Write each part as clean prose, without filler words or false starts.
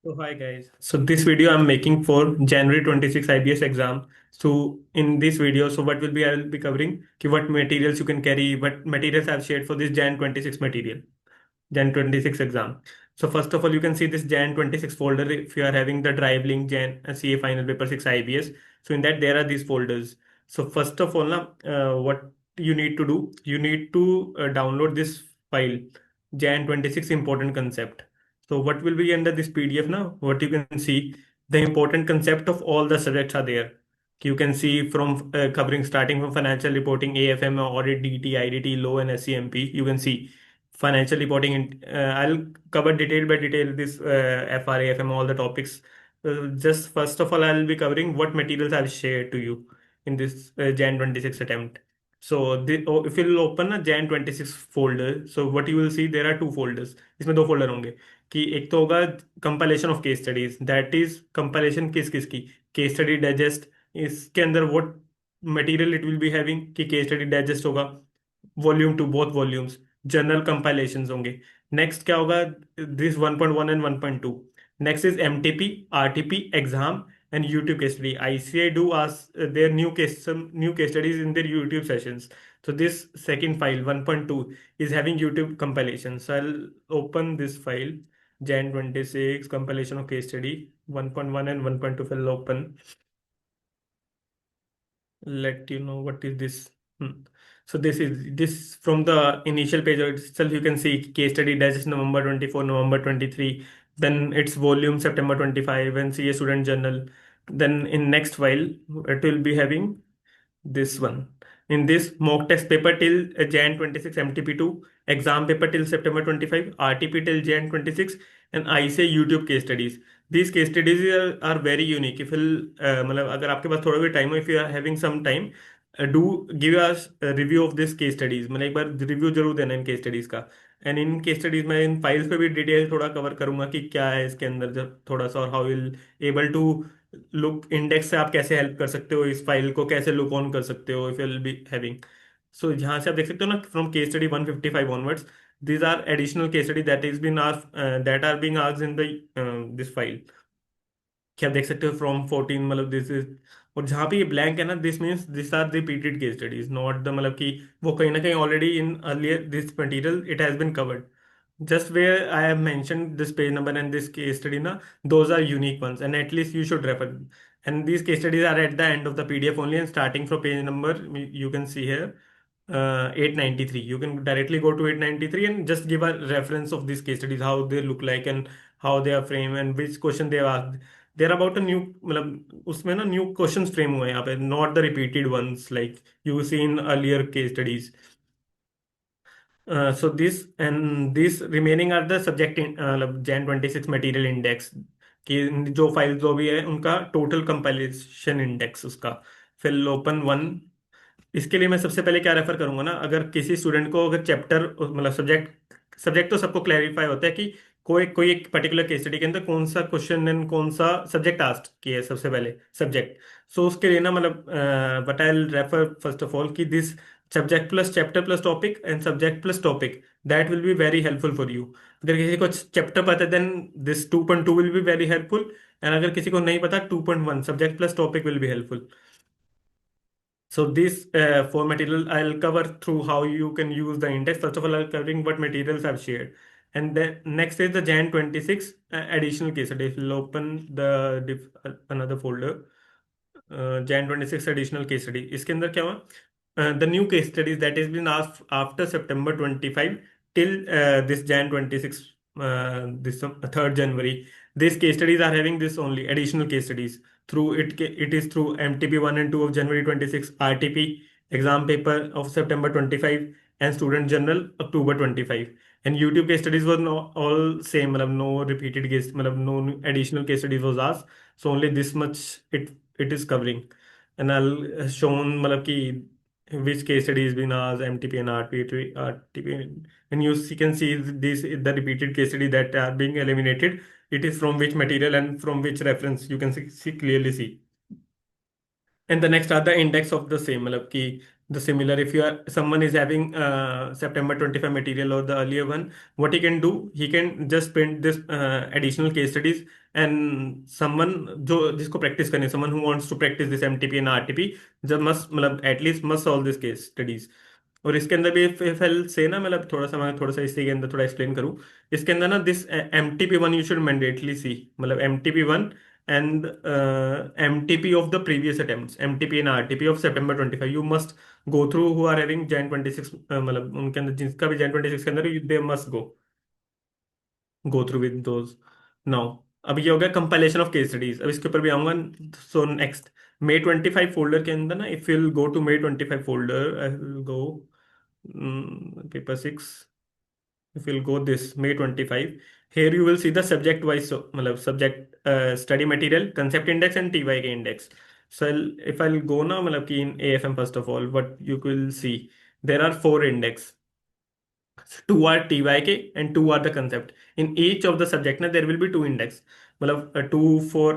So hi guys. So this video I'm making for January 26 IBS exam. So in this video, so what will be I will be covering what materials you can carry, what materials I've shared for this Jan 26 material. Jan 26 exam. So first of all, you can see this Jan 26 folder if you are having the drive link Jan CA Final Paper 6 IBS. So in that there are these folders. So first of all, what you need to do, you need to download this file Jan 26 important concept. So what will be under this PDF now? What you can see, the important concept of all the subjects are there. You can see from covering starting from financial reporting, AFM, audit, DT, IDT, law, and SCMP. You can see financial reporting. I'll cover detail by detail this FRA, FM, all the topics. Just first of all, I'll be covering what materials I'll share to you in this Jan 26 attempt. So if you'll open a Jan 26 folder, so what you will see there are two folders. इसमें दो folder होंगे कि एक तो होगा compilation of case studies that is compilation किस किस की केस स्टडी डाइजेस्ट इसके अंदर what material it will be having कि केस स्टडी डाइजेस्ट होगा volume two both volumes journal compilations होंगे नेक्स्ट क्या होगा this 1.1 and 1.2 next is MTP RTP exam and YouTube case study. ICAI do ask their new case studies in their YouTube sessions. So this second file 1.2 is having YouTube compilation. So I'll open this file Jan 26 compilation of case study 1.1 and 1.2 will open. Let you know what is this. So this from the initial page itself you can see case study digest November 24, November 23, then its volume September 25 and CA student journal. Then in next file it will be having this one. In this mock test paper till Jan 26 MTP2, exam paper till September 25, RTP till Jan 26, and I say YouTube case studies. These case studies are very unique. If you'll मतलब अगर आपके पास थोड़ा भी time हो, if you are having some time, do give us a review of this case studies. मतलब एक बार review जरूर देना इन केस स्टडीज का. एंड इन केस स्टडीज में इन फाइल्स पे भी डिटेल थोड़ा कवर करूंगा कि क्या है इसके अंदर जब थोड़ा सा और how will able to look index से आप कैसे हेल्प कर सकते हो इस फाइल को कैसे लुक ऑन कर सकते हो इफ विल बी हैविंग. सो यहाँ से आप देख सकते हो ना from case study 155 onwards these are additional case study that is been asked that are being asked in the this file कि आप देख सकते हो फ्रॉम 14 मतलब दिस इज. और जहाँ पे ये ब्लैंक है ना this means this are repeated case studies not the मतलब कि वो कहीं ना कहीं already in earlier this material it has been covered just where I have mentioned this page number and this case study na those are unique ones and at least you should refer and these case studies are at the end of the PDF only and starting from page number you can see here 893 you can directly go to 893 and just give a reference of these case studies how they look like and how they are framed and which question they have asked. They're about a new मतलब उसमें ना new questions frame हुए हैं यहाँ पे not the repeated ones like you see in earlier case studies. So this remaining are the subject in Jan 26 material index कि जो file जो भी है उनका टोटल कंपाइलेशन इंडेक्स उसका फिर ओपन वन. इसके लिए मैं सबसे पहले क्या रेफर करूंगा ना अगर किसी स्टूडेंट को अगर चैप्टर मतलब सब्जेक्ट सब्जेक्ट तो सबको क्लैरिफाई होता है कि कोई कोई एक पर्टिकुलर केस स्टडी के अंदर कौन सा क्वेश्चन एंड कौन सा सब्जेक्ट आस्ट किया है सबसे पहले सब्जेक्ट. सो उसके लिए ना मतलब but I refer first of all कि this subject plus chapter plus topic and subject plus topic that will be very helpful for you. अगर किसी को चैप्टर पता है then this 2.2 will be very helpful and अगर किसी को नहीं पता 2.1 subject plus topic will be helpful. So this for material, I'll cover through how you can use the index. First of all, I'll covering what materials I've shared. And then next is the Jan 26 additional case study. We'll open the another folder. Jan 26 additional case study. इसके अंदर क्या हुआ? The new case studies that has been asked after September 25 till this Jan 26 this 3rd January. These case studies are having this only additional case studies through it is through MTP 1 and 2 of January 26, RTP exam paper of September 25 and student journal October 25. And YouTube case studies were no, all same मतलब no repeated case मतलब no additional case studies was asked. So only this much it is covering. And I'll shown मतलब कि which case study is been asked MTP and RTP and you can see this the repeated case study that are being eliminated. It is from which material and from which reference you can see clearly see. And the next are the index of the same मतलब कि The similar, if you are someone is having September 25 material or the earlier one, what he can do, he can just print this additional case studies, and someone जो जिसको practice करनी, someone who wants to practice this MTP and RTP, जब must मतलब at least must solve this case studies. और इसके अंदर भी if I से ना, मतलब थोड़ा सा मैं थोड़ा सा इसी के अंदर थोड़ा एक्सप्लेन करूँ, इसके अंदर ना दिस MTP 1 यू शुड मैंडेटली सी, मतलब MTP 1 and MTP of the previous attempts, MTP and RTP of September 25, you must go through who are having Jan 26, मतलब उनके अंदर जिसका भी Jan 26 के अंदर, they must go through with those now। अब ये हो गया कंपाइलेशन ऑफ केस स्टडीज, अब इसके ऊपर भी आऊंगा। सो नेक्स्ट, May 25 फोल्डर के अंदर ना, if you go to May 25 folder, I will go Paper-6, if you'll go this May 25, here you will see the subject wise, so मतलब subject study material, concept index and TYK index। So if I'll go now, मतलब कि in AFM, first of all, what you will see, there are four index, two are TYK and two are the concept। In each of the subject ना, there will be two index, मतलब two for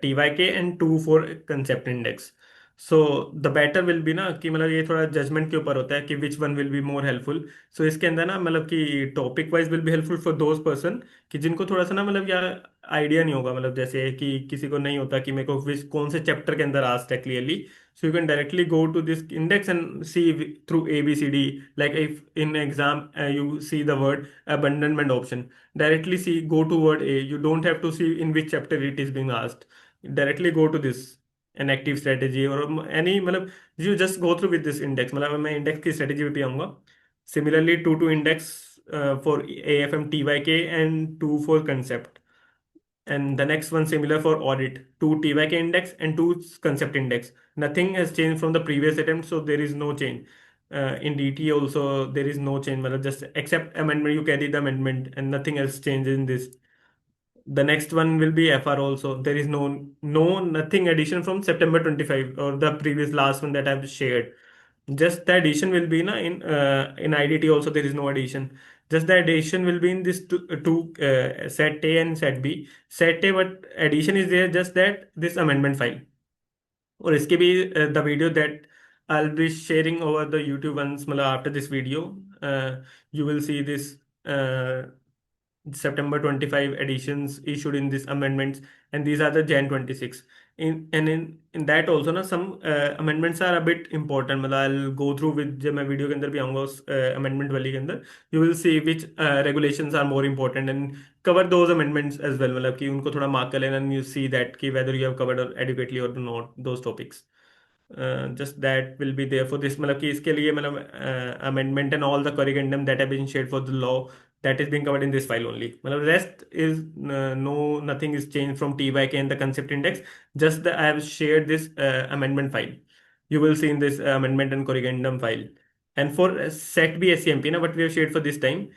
TYK and two for concept index। So the better will be ना, कि मतलब ये थोड़ा judgement के ऊपर होता है कि which one will be more helpful. So इसके अंदर ना, मतलब कि topic wise will be helpful for those person कि जिनको थोड़ा सा ना, मतलब यार आइडिया नहीं होगा, मतलब जैसे कि किसी को नहीं होता कि मेरे को विच कौन से चैप्टर के अंदर आज तक clearly. So you can directly go to this index and see through A, B, C, D. Like if in exam you see the word abandonment option, directly see, go to word A. You don't have to see in which chapter it is being asked. Directly go to this an active strategy or any, मतलब you just go through with this index। मतलब मैं index की strategy पे भी आऊँगा। Similarly, two index for AFM TYK and two for concept, and the next one similar for audit, two TYK index and two concept index. Nothing has changed from the previous attempt, so there is no change. In DT also there is no change, मतलब just except amendment, you carry the amendment and nothing else changes in this। The next one will be FR also. There is nothing addition from September 25 or the previous last one that I've shared. Just the addition will be na, in IDT also there is no addition. Just the addition will be in this two set A and set B. Set A, what addition is there? Just that this amendment file. और इसके भी the video that I'll be sharing over the YouTube once, मतलब after this video, you will see this September 25 editions issued in this amendments, and these are the Jan 26। In that also ना, some amendments are a bit important, मतलब I'll go through with, जब मैं video के अंदर भी आऊँगा उस amendment वाली के अंदर, you will see which regulations are more important and cover those amendments as well, मतलब कि उनको थोड़ा mark कर लेना, and you see that कि whether you have covered adequately or not those topics। Just that will be there for this, मतलब कि इसके लिए मतलब amendment and all the corrigendum that have been shared for the law, that is being covered in this file only। मतलब rest is nothing is changed from TYK and the concept index, just I have shared this amendment file। You will see in this amendment and corrigendum file। And for set B SCMP na, what we have shared for this time,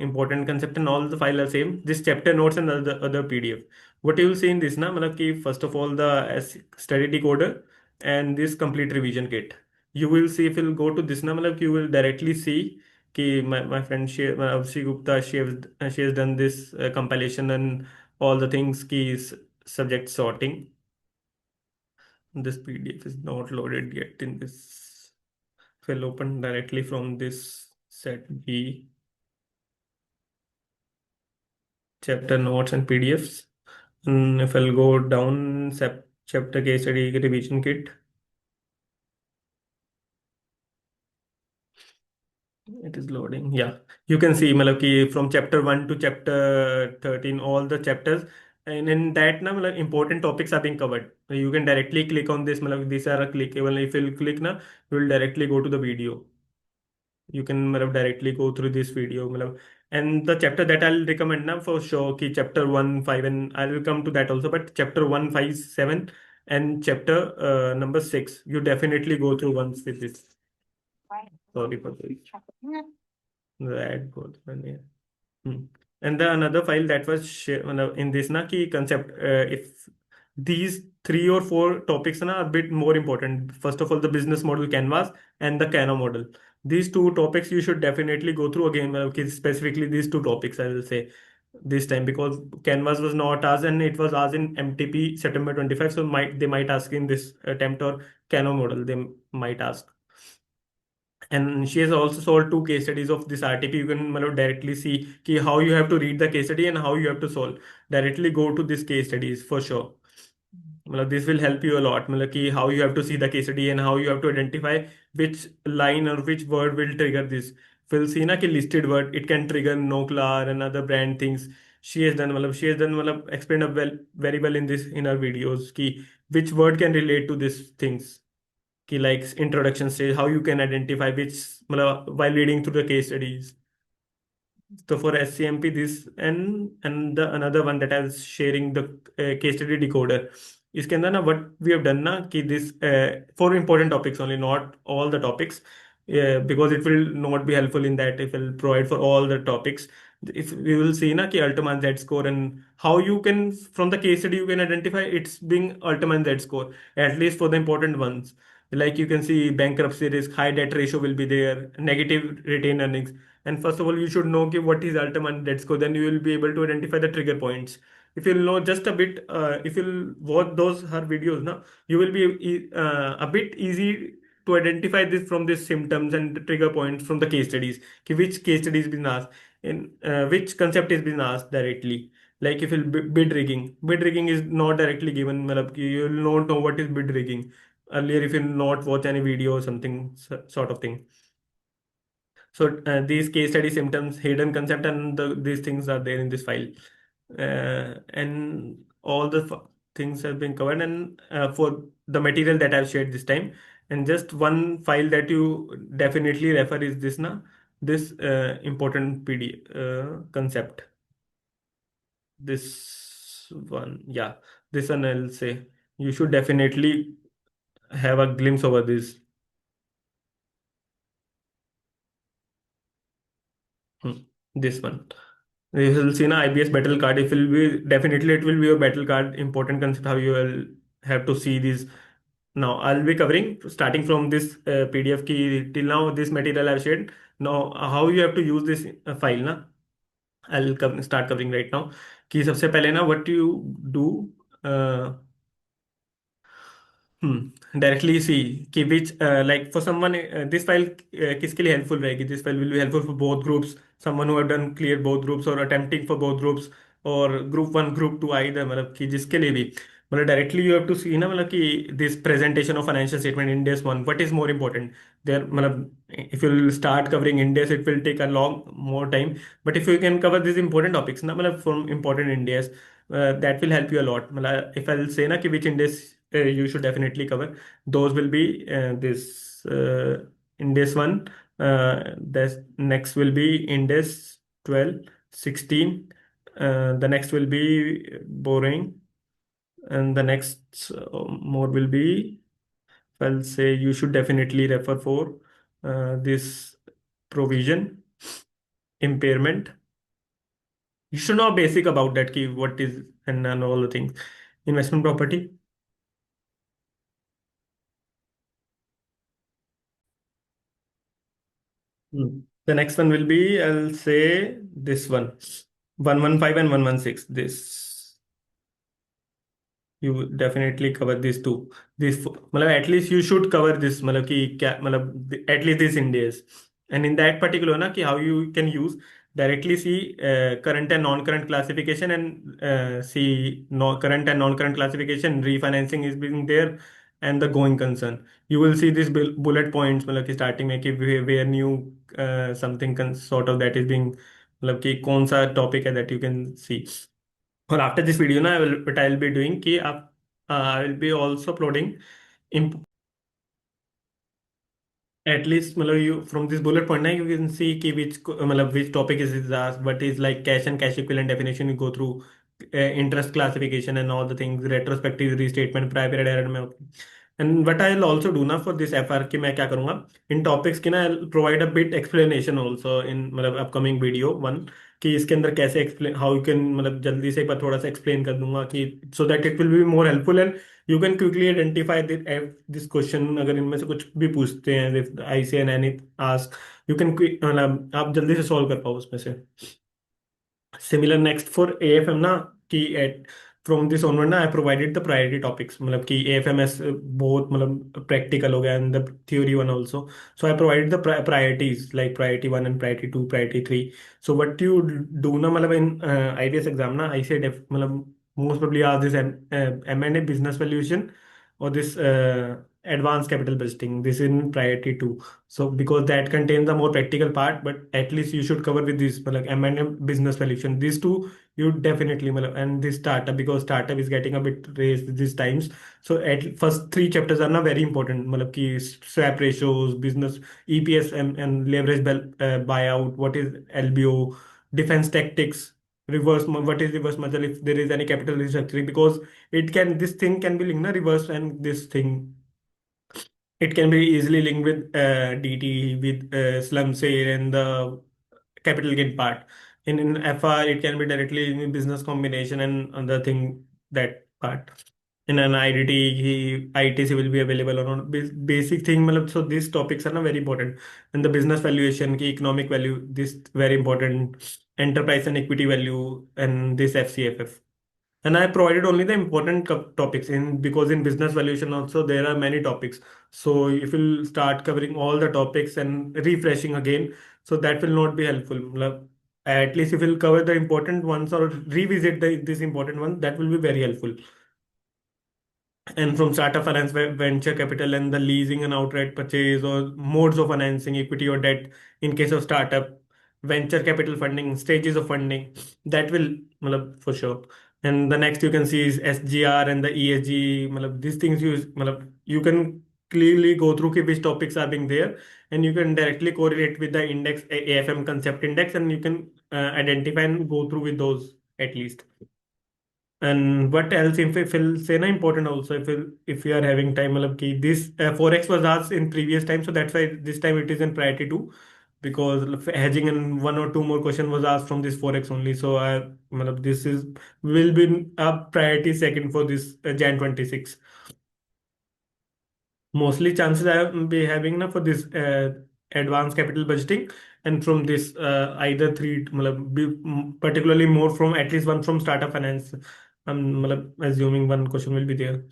important concept and all the file are same, this chapter notes and other PDF। what you will see in this na, मतलब कि first of all the study decoder and this complete revision kit। you will see, if you go to this na, मतलब you will directly see कि my friend Avshi Gupta, she has done this compilation and all the things ki subject sorting। this PDF is not loaded yet in this, if I'll open directly from this set B chapter notes and PDFs, and if I'll go down chapter case study revision kit, it is loading। yeah, you can see मतलब कि from chapter 1 to chapter 13 all the chapters, and in that ना, मतलब important topics are being covered। you can directly click on this, मतलब these are clickable, if you click ना, you will directly go to the video। you can मतलब directly go through this video, मतलब। and the chapter that I'll recommend ना for sure कि chapter 1 5, and I will come to that also, but chapter 1 5 7 and chapter number 6, you definitely go through once with this। sorry for this, that goes one here। Hmm. And the another file that was in this na, ki concept, if these three or four topics na, a bit more important, first of all the business model canvas and the Kano model, these two topics you should definitely go through again, specifically these two topics I will say this time, because canvas was not asked and it was asked in MTP September 25, so they might ask in this attempt, or Kano model they might ask। And she has also solved two case studies of this RTP. You can मतलब directly see कि how you have to read the case study and how you have to solve. Directly go to this case studies for sure. मतलब this will help you a lot. मतलब कि how you have to see the case study and how you have to identify which line or which word will trigger this. We'll see ना कि listed word it can trigger no clar and other brand things. She has done मतलब explained up well very well in this in her videos कि which word can relate to these things. कि like introduction stage, how you can identify which मतलब while reading through the case studies. So for SCMP, this and the another one that I was sharing the case study decoder. इसके अंदर ना what we have done ना कि this for important topics only, not all the topics, because it will not be helpful in that if it will provide for all the topics. If we will see na कि Ultraman Z score and how you can from the case study you can identify it's being Ultraman Z score at least for the important ones. Like you can see bankruptcy risk, high debt ratio will be there, negative retained earnings. And first of all, you should know कि what is ultimate debt score. Then you will be able to identify the trigger points. If you'll know just a bit, if you'll watch those her videos, now you will be a bit easy to identify this from these symptoms and the trigger points from the case studies. कि which case study is been asked, in which concept is been asked directly. Like if you'll bid rigging is not directly given. मतलब कि you will not know what is bid rigging earlier if you not watch any video or something sort of thing. So these case study symptoms, hidden concept, and these things are there in this file, and all the things have been covered. And for the material that I've shared this time, and just one file that you definitely refer is this na this important PD concept. This one, yeah, this one I'll say you should definitely have a glimpse over this. Hmm. This one. You will see na IBS battle card. It will be definitely it will be a battle card. Important concept how you will have to see these. Now I'll be covering starting from this PDF key till now this material I've shared. Now how you have to use this file na. Start covering right now. कि सबसे पहले ना what you do. uh, directly see कि which like for someone this file किसके लिए helpful रहेगी this file will be helpful for both groups someone who have done clear both groups और attempting for both groups और group one group two I the मतलब कि जिसके लिए भी मतलब directly you have to see ना मतलब कि this presentation of financial statement in days one what is more important there मतलब if you will start covering in days it will take a long more time but if you can cover this important topics ना मतलब from important in days that will help you a lot मतलब if I'll say ना कि which index you should definitely cover those will be this index 1 the next will be index 12 16 the next will be borrowing and the next more will be I'll say you should definitely refer for this provision impairment you should know basic about that key what is and all the things investment property. The next one will be, I'll say this one, 115 and 116. This you definitely cover these two. This मतलब at least you should cover this मतलब कि क्या मतलब at least this Indians. And in that particular ना कि how you can use directly see current and non-current classification and see no current and non-current classification refinancing is being there and the going concern. You will see this bullet points मतलब कि starting में कि where new something sort of that is being मतलब कि कौन सा topic है that you can see. और आफ्टर दिस वीडियो ना आई विल बी डूइंग कि आप आई will B also uploading at least मतलब you from this bullet point now you can see कि which मतलब which topic is asked what is like cash and cash equivalent definition you go through interest classification and all the things retrospective restatement prior period error में and what I'll also do ना for this FR कि मैं क्या करूँगा इन topics की ना I'll provide a bit explanation also in मतलब upcoming video one कि इसके अंदर कैसे explain how you can मतलब जल्दी से एक बार थोड़ा सा explain कर दूंगा कि so that it will be more helpful and you can quickly identify this question अगर इनमें से कुछ भी पूछते हैं if I see an any ask you can मतलब आप जल्दी से सॉल्व कर पाओ उसमें से सिमिलर नेक्स्ट फॉर एएफएम ना कि एट फ्रॉम दिस ऑनवर्ड ना I provided the priority topics, मतलब कि एएफएमएस बहुत मतलब प्रैक्टिकल हो गया and the theory one also. So I provided the priorities like priority one and priority two, priority three. So what you do ना, मतलब in IBS exam ना, I say मतलब मोस्ट प्रोबब्ली आज this M and A business valuation or this advanced capital budgeting, this in priority two. So because that contains the more practical part, but at least you should cover with this like M&M business valuation, these two you definitely and this startup, because startup is getting a bit raised these times. So at first three chapters are not very important, मतलब कि swap ratios, business EPS and leverage buyout, what is LBO, defense tactics, what is reverse merger if there is any capital restructuring, because it can, this thing can be linked na reverse, and this thing it can be easily linked with DT, with slum sale and the capital gain part. In FR, it can be directly in business combination and other thing, that part. In an IDT, ITC will be available or not. Basic thing, matlab, so these topics are not very important. And the business valuation, ki economic value, this very important. Enterprise and equity value, and this FCFF. And I provided only the important topics in, because in business valuation also there are many topics. So if you'll start covering all the topics and refreshing again, so that will not be helpful. Matlab, at least if you'll cover the important ones or revisit this important one, that will be very helpful. And from startup finance, venture capital, and the leasing and outright purchase, or modes of financing, equity or debt in case of startup, venture capital funding, stages of funding, that will, for sure. And the next you can see is SGR and the ESG. These things you can clearly go through which topics are being there, and you can directly correlate with the index, AFM Concept Index, and you can identify and go through with those at least. And what else, if we'll say na important also, if we are having time, ki this forex was asked in previous time, so that's why this time it is in priority two, because hedging and one or two more question was asked from this forex only. So this is will be a priority second for this Jan 26. Mostly chances I will be having na for this advanced capital budgeting, and from this either three, particularly more from at least one from startup finance. Assuming one question will be there.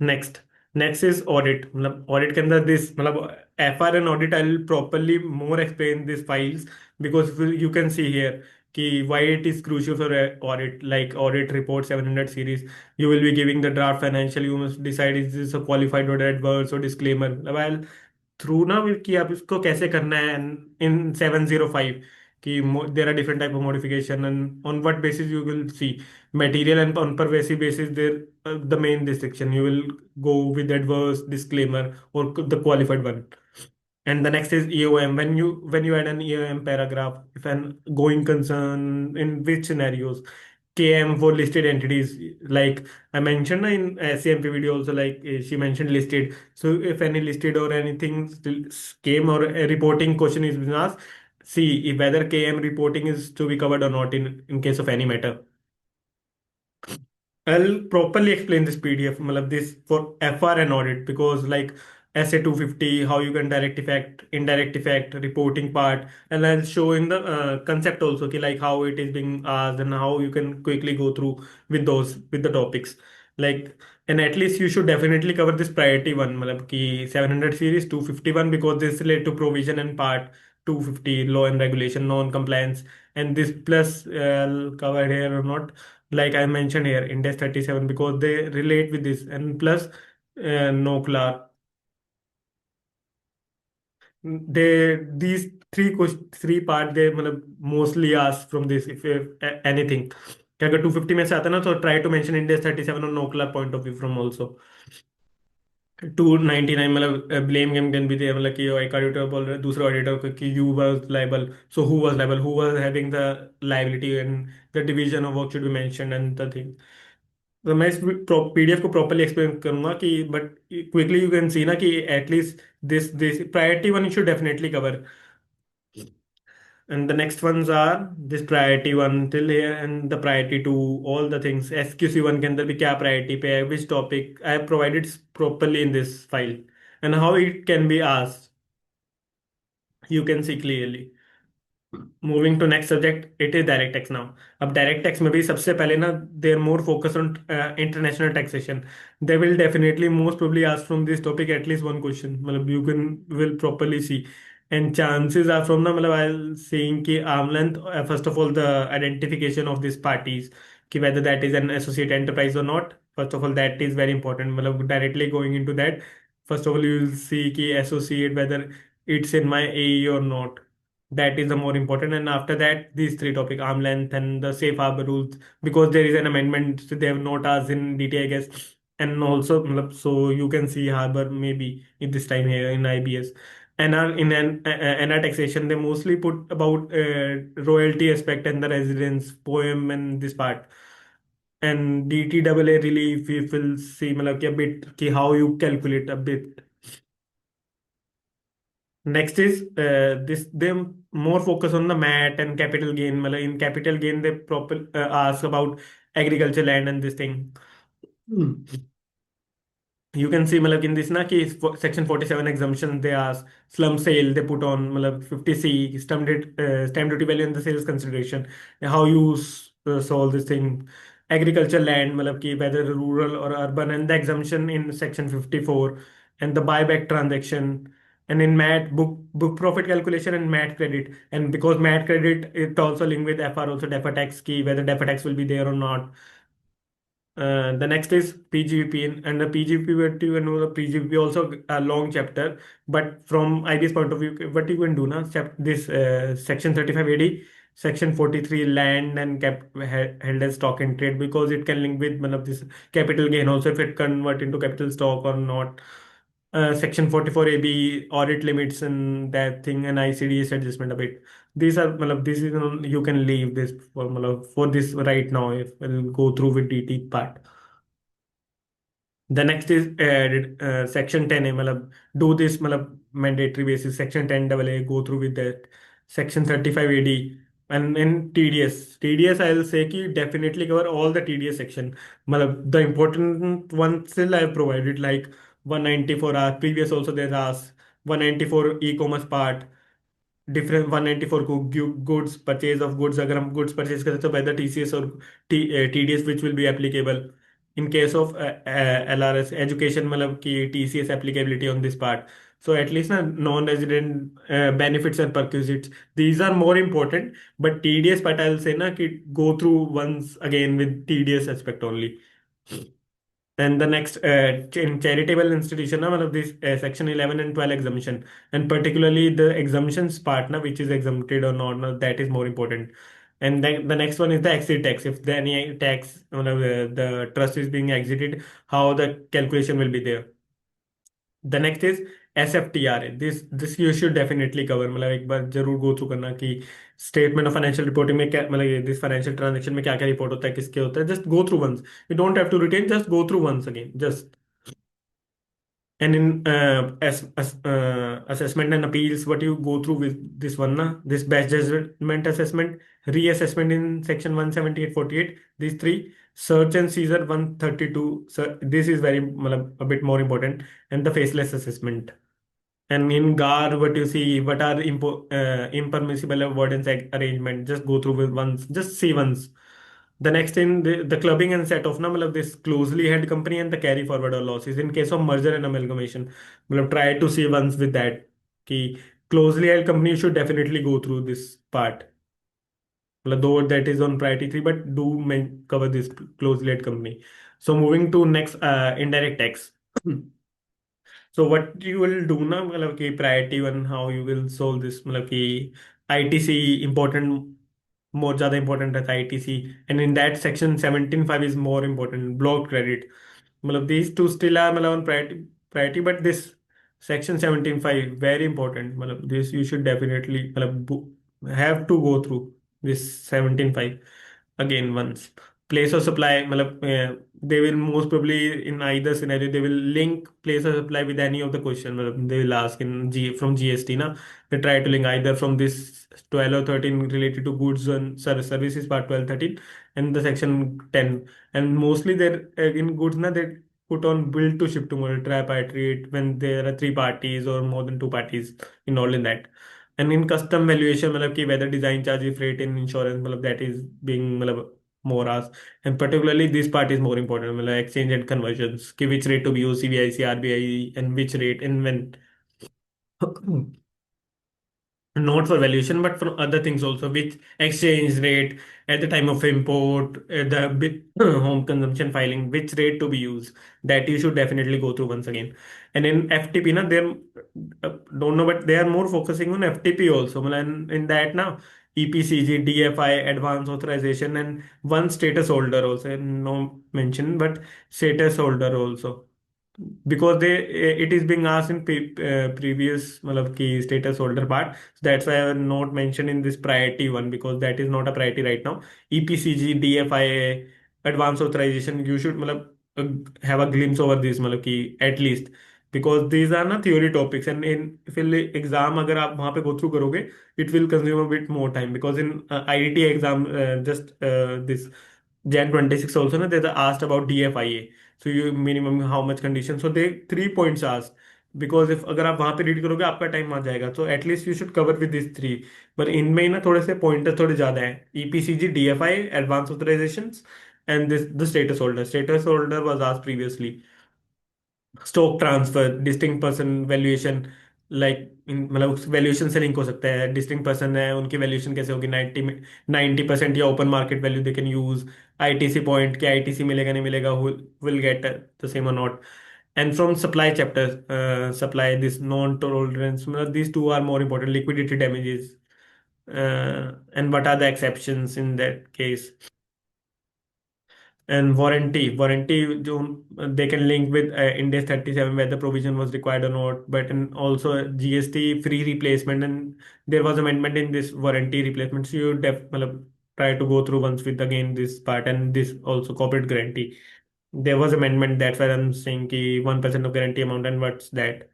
Next, next is audit. Audit के अंदर this FR and audit I will properly more explain these files, because you can see here कि why it is crucial for audit, like audit report 700 series. You will be giving the draft financial. You must decide is this a qualified or adverse or disclaimer. While through ना कि आप इसको कैसे करना है in 705, कि there are different type of modification, and on what basis you will see material, and on pervasive basis there the main distinction you will go with adverse, disclaimer, or the qualified one. And the next is EOM. When you add an EOM paragraph, if an going concern, in which scenarios, KM for listed entities, like I mentioned in CMP video also, like she mentioned listed. So if any listed or anything came, or a reporting question is being asked, see if whether KM reporting is to be covered or not in case of any matter. I'll properly explain this PDF, this for FR and audit, because like SA 250, how you can direct effect, indirect effect, reporting part, and I'll show in the concept also, okay, like how it is being asked and how you can quickly go through with the topics. Like, and at least you should definitely cover this priority one, ki 700 series, 251, because this relate to provision and part 250, law and regulation, non-compliance, and this plus covered here or not, like I mentioned here, Index 37, because they relate with this, and plus Noklar. These three part they mostly ask from this, if anything. कि अगर 250 में से आता है ना, तो try to mention Index 37 और Noklar point of view from also. 299 blame game can be there, कि एक ऑडिटर बोल रहे दूसरे ऑडिटर को कि you was liable, so who was having the liability, and the division of work should be mentioned and the thing. तो मैं इस पीडीएफ को प्रॉपर्ली एक्सप्लेन करूंगा, कि but quickly you can see ना कि at least this priority one you should definitely cover. And the next ones are this priority one till here, and the priority two, all the things. SQC one के अंदर भी क्या priority पे है, which topic I have provided properly in this file, and how it can be asked. You can see clearly. Moving to next subject, it is direct tax now. अब direct tax में भी सबसे पहले ना, they are more focus on international taxation. They will definitely most probably ask from this topic at least one question, मतलब you can will properly see. And chances are from ना, मतलब I saying कि arm length, first of all the identification of this parties, कि whether that is an associate enterprise or not. First of all, that is very important, मतलब directly going into that, first of all you will see कि associate whether it's in my AE or not. That is the more important. And after that, these three topic, arm length and the safe harbor rules, because there is an amendment, so they have not asked in DT, I guess. And also matlab, so you can see harbor maybe in this time here in IBS. And in an taxation, they mostly put about royalty aspect and the residence poem and this part. And DT double A relief, we will see matlab, कि a bit कि how you calculate a bit. Next is this, they more focus on the MAT and capital gain. मतलब in capital gain they proper ask about agriculture land and this thing. You can see मतलब in this ना कि section 47 exemption they ask, slum sale they put on, मतलब 50C stamp duty value and the sales consideration, how you solve this thing. Agriculture land मतलब कि whether rural or urban, and the exemption in section 54, and the buyback transaction. And in MAT, book profit calculation and MAT credit, and because MAT credit it also linked with FR, also defer tax key, whether defer tax will be there or not. The next is PGVP, and the PGVP, what you know, the PGVP also a long chapter, but from IBS point of view, what you can do now, this section 35 AD, section 43 land and held as stock in trade, because it can link with one of this capital gain also, if it convert into capital stock or not. Section 44 AB audit limits and that thing, and ICDS adjustment a bit. These are matlab, this is you can leave this for matlab, for this right now if we'll go through with DT part. The next is section 10 है, मतलब do this मतलब mandatory basis, section 10 double A go through with that, section 35 AD. And in TDS I'll say कि definitely cover all the TDS section, मतलब the important ones still I have provided, like 194 hours previous, also there's asked 194 e-commerce part, different 194 को goods purchase of goods, अगर हम goods purchase करें तो weather TCS और TDS which will be applicable in case of LRS education, मतलब कि TCS applicability on this part. So at least na non-resident benefits and perquisites, these are more important. But TDS part I'll say na कि go through once again with TDS aspect only. And the next, in charitable institution, na, matlab this section 11 and 12 exemption, and particularly the exemptions part, na, which is exempted or not, na, that is more important. And then the next one is the exit tax. If the, any tax, the trust is being exited, how the calculation will be there. The next is SFTR. This you should definitely cover. मतलब एक बार जरूर go through करना कि statement of financial reporting में क्या, मतलब this financial transaction में क्या क्या रिपोर्ट होता है, किसके होता है, just go through once. You don't have to written, just go through once again just. And in assessment and appeals, what you go through with this one, na, this batch judgment assessment, reassessment in section 178-48, these three, search and seizure 132. So this is very matlab, a bit more important, and the faceless assessment. And in GAR, what you see, what are impermissible avoidance arrangement, just go through with once, just see once. The next thing, the clubbing and set off, na, matlab this closely held company and the carry forward or losses in case of merger and amalgamation. Matlab try to see once with that. Ki closely held company, you should definitely go through this part. Matlab though that is on priority 3, but do cover this closely held company. So moving to next, indirect tax. So what you will do ना, मतलब कि priority one, how you will solve this, मतलब कि ITC important, more ज़्यादा important रहता है ITC. And in that section 17.5 is more important, block credit. मतलब these two still are मतलब on priority, but this section 17.5 very important, मतलब this you should definitely मतलब have to go through this 17.5 again once. Place of supply, मतलब they will most probably in either scenario they will link place of supply with any of the question, मतलब they will ask in from GST ना, they try to link either from this 12 or 13 related to goods and services part 12 13, and the section 10. And mostly they're in goods na, they put on build to ship to model tripartite when there are three parties or more than two parties involved in that. And in custom valuation मतलब कि whether design charges, freight and insurance मतलब that is being मतलब more asked. And particularly this part is more important मतलब exchange and conversions कि which rate to be used, CBIC, RBI and which rate and when. Not for valuation but for other things also, which exchange rate at the time of import, the home consumption filing, which rate to be used, that you should definitely go through once again. And in FTP na they're don't know but they are more focusing on FTP also. Matlab in that now EPCG, DFI, advance authorization and one status holder also, no mention but status holder also, because they it is being asked in previous मतलब की status holder part. So that's why I have not mentioned in this priority one, because that is not a priority right now. EPCG, DFI, advance authorization, you should मतलब have a glimpse over this मतलब कि at least, because these are ना theory topics and in फिर exam अगर आप वहाँ पे go through करोगे it will consume a bit more time, because in IDT exam just this Jan 26 also na they asked about DFIA. So you minimum how much condition, so they 3 points asked, because if अगर आप वहां पे read करोगे आपका time आ जाएगा, तो at least you should cover with this three. पर इनमें ही ना थोड़े से पॉइंटर थोड़े ज्यादा हैं, EPCG, DFI, advance authorisation and this the status holder was asked previously. Stock transfer, distinct person valuation, like मतलब वैल्यूएशन से लिंक हो सकता है, डिस्टिंक्ट पर्सन है उनकी वैल्यूएशन कैसे होगी, 90% या open market value they can use, ITC point, क्या आईटीसी मिलेगा नहीं मिलेगा, विल गेट द सेम और not. And from supply chapter, supply this non tolerance मतलब these two are more important, liquidity damages, and what are the exceptions in that case. And warranty जो they can link with Index 37 whether provision was required or not, but and also GST free replacement, and there was amendment in this warranty replacement, so you मतलब try to go through once with again this part, and this also corporate guarantee, there was amendment, that's why I'm saying कि 1% of guarantee amount, and what's that